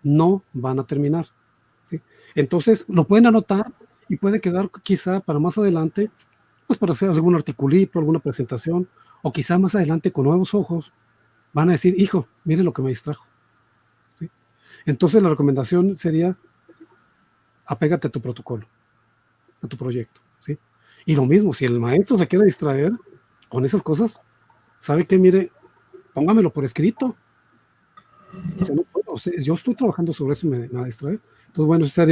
no van a terminar, ¿sí? Entonces, lo pueden anotar y puede quedar quizá para más adelante, pues para hacer algún articulito, alguna presentación, o quizá más adelante con nuevos ojos van a decir, hijo, mire lo que me distrajo, ¿sí? Entonces, la recomendación sería, apégate a tu protocolo, a tu proyecto, ¿sí? Y lo mismo, si el maestro se quiere distraer con esas cosas, ¿sabe qué? Mire, póngamelo por escrito. O sea, no puedo, o sea, yo estoy trabajando sobre eso, me va a distraer. Entonces, bueno, esa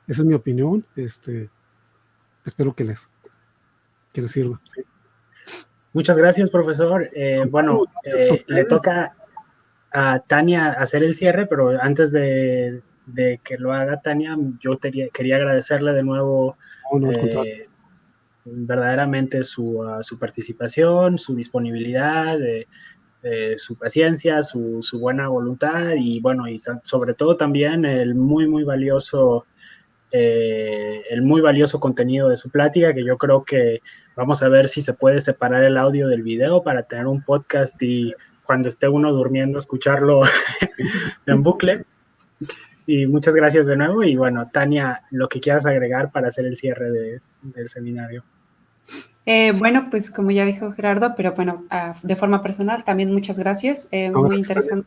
es mi opinión. Espero que les sirva. ¿Sí? Muchas gracias, profesor. Le toca a Tania hacer el cierre, pero antes de que lo haga Tania, yo quería agradecerle de nuevo verdaderamente su participación, su disponibilidad, su paciencia, su buena voluntad y bueno, y sobre todo también el muy valioso contenido de su plática, que yo creo que vamos a ver si se puede separar el audio del video para tener un podcast y cuando esté uno durmiendo escucharlo en bucle. Y muchas gracias de nuevo y bueno, Tania, lo que quieras agregar para hacer el cierre del seminario. Bueno, pues como ya dijo Gerardo, pero bueno, de forma personal también muchas gracias, muy interesante.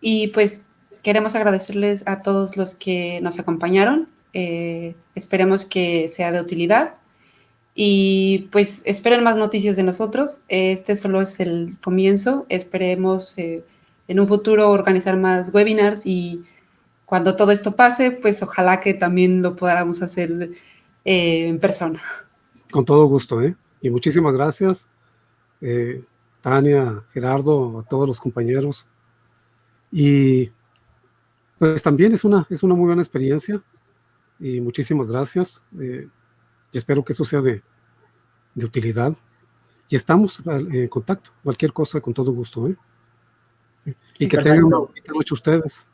Y pues queremos agradecerles a todos los que nos acompañaron, esperemos que sea de utilidad y pues esperen más noticias de nosotros, este solo es el comienzo, esperemos en un futuro organizar más webinars y cuando todo esto pase, pues ojalá que también lo podamos hacer en persona. Con todo gusto, y muchísimas gracias, Tania, Gerardo, a todos los compañeros. Y pues también es una muy buena experiencia y muchísimas gracias. Y espero que eso sea de utilidad. Y estamos en contacto, cualquier cosa con todo gusto. Sí. Y que tengan una bonita noche ustedes.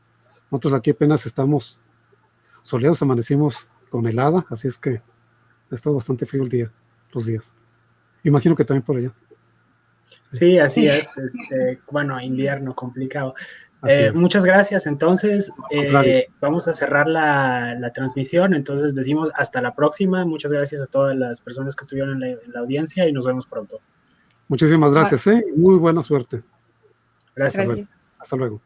Nosotros aquí apenas estamos soleados, amanecimos con helada, así es que ha estado bastante frío los días. Imagino que también por allá. Sí, así es. Bueno, invierno complicado. Muchas gracias. Entonces, vamos a cerrar la transmisión. Entonces, decimos hasta la próxima. Muchas gracias a todas las personas que estuvieron en la audiencia y nos vemos pronto. Muchísimas gracias. Muy buena suerte. Gracias. Hasta luego.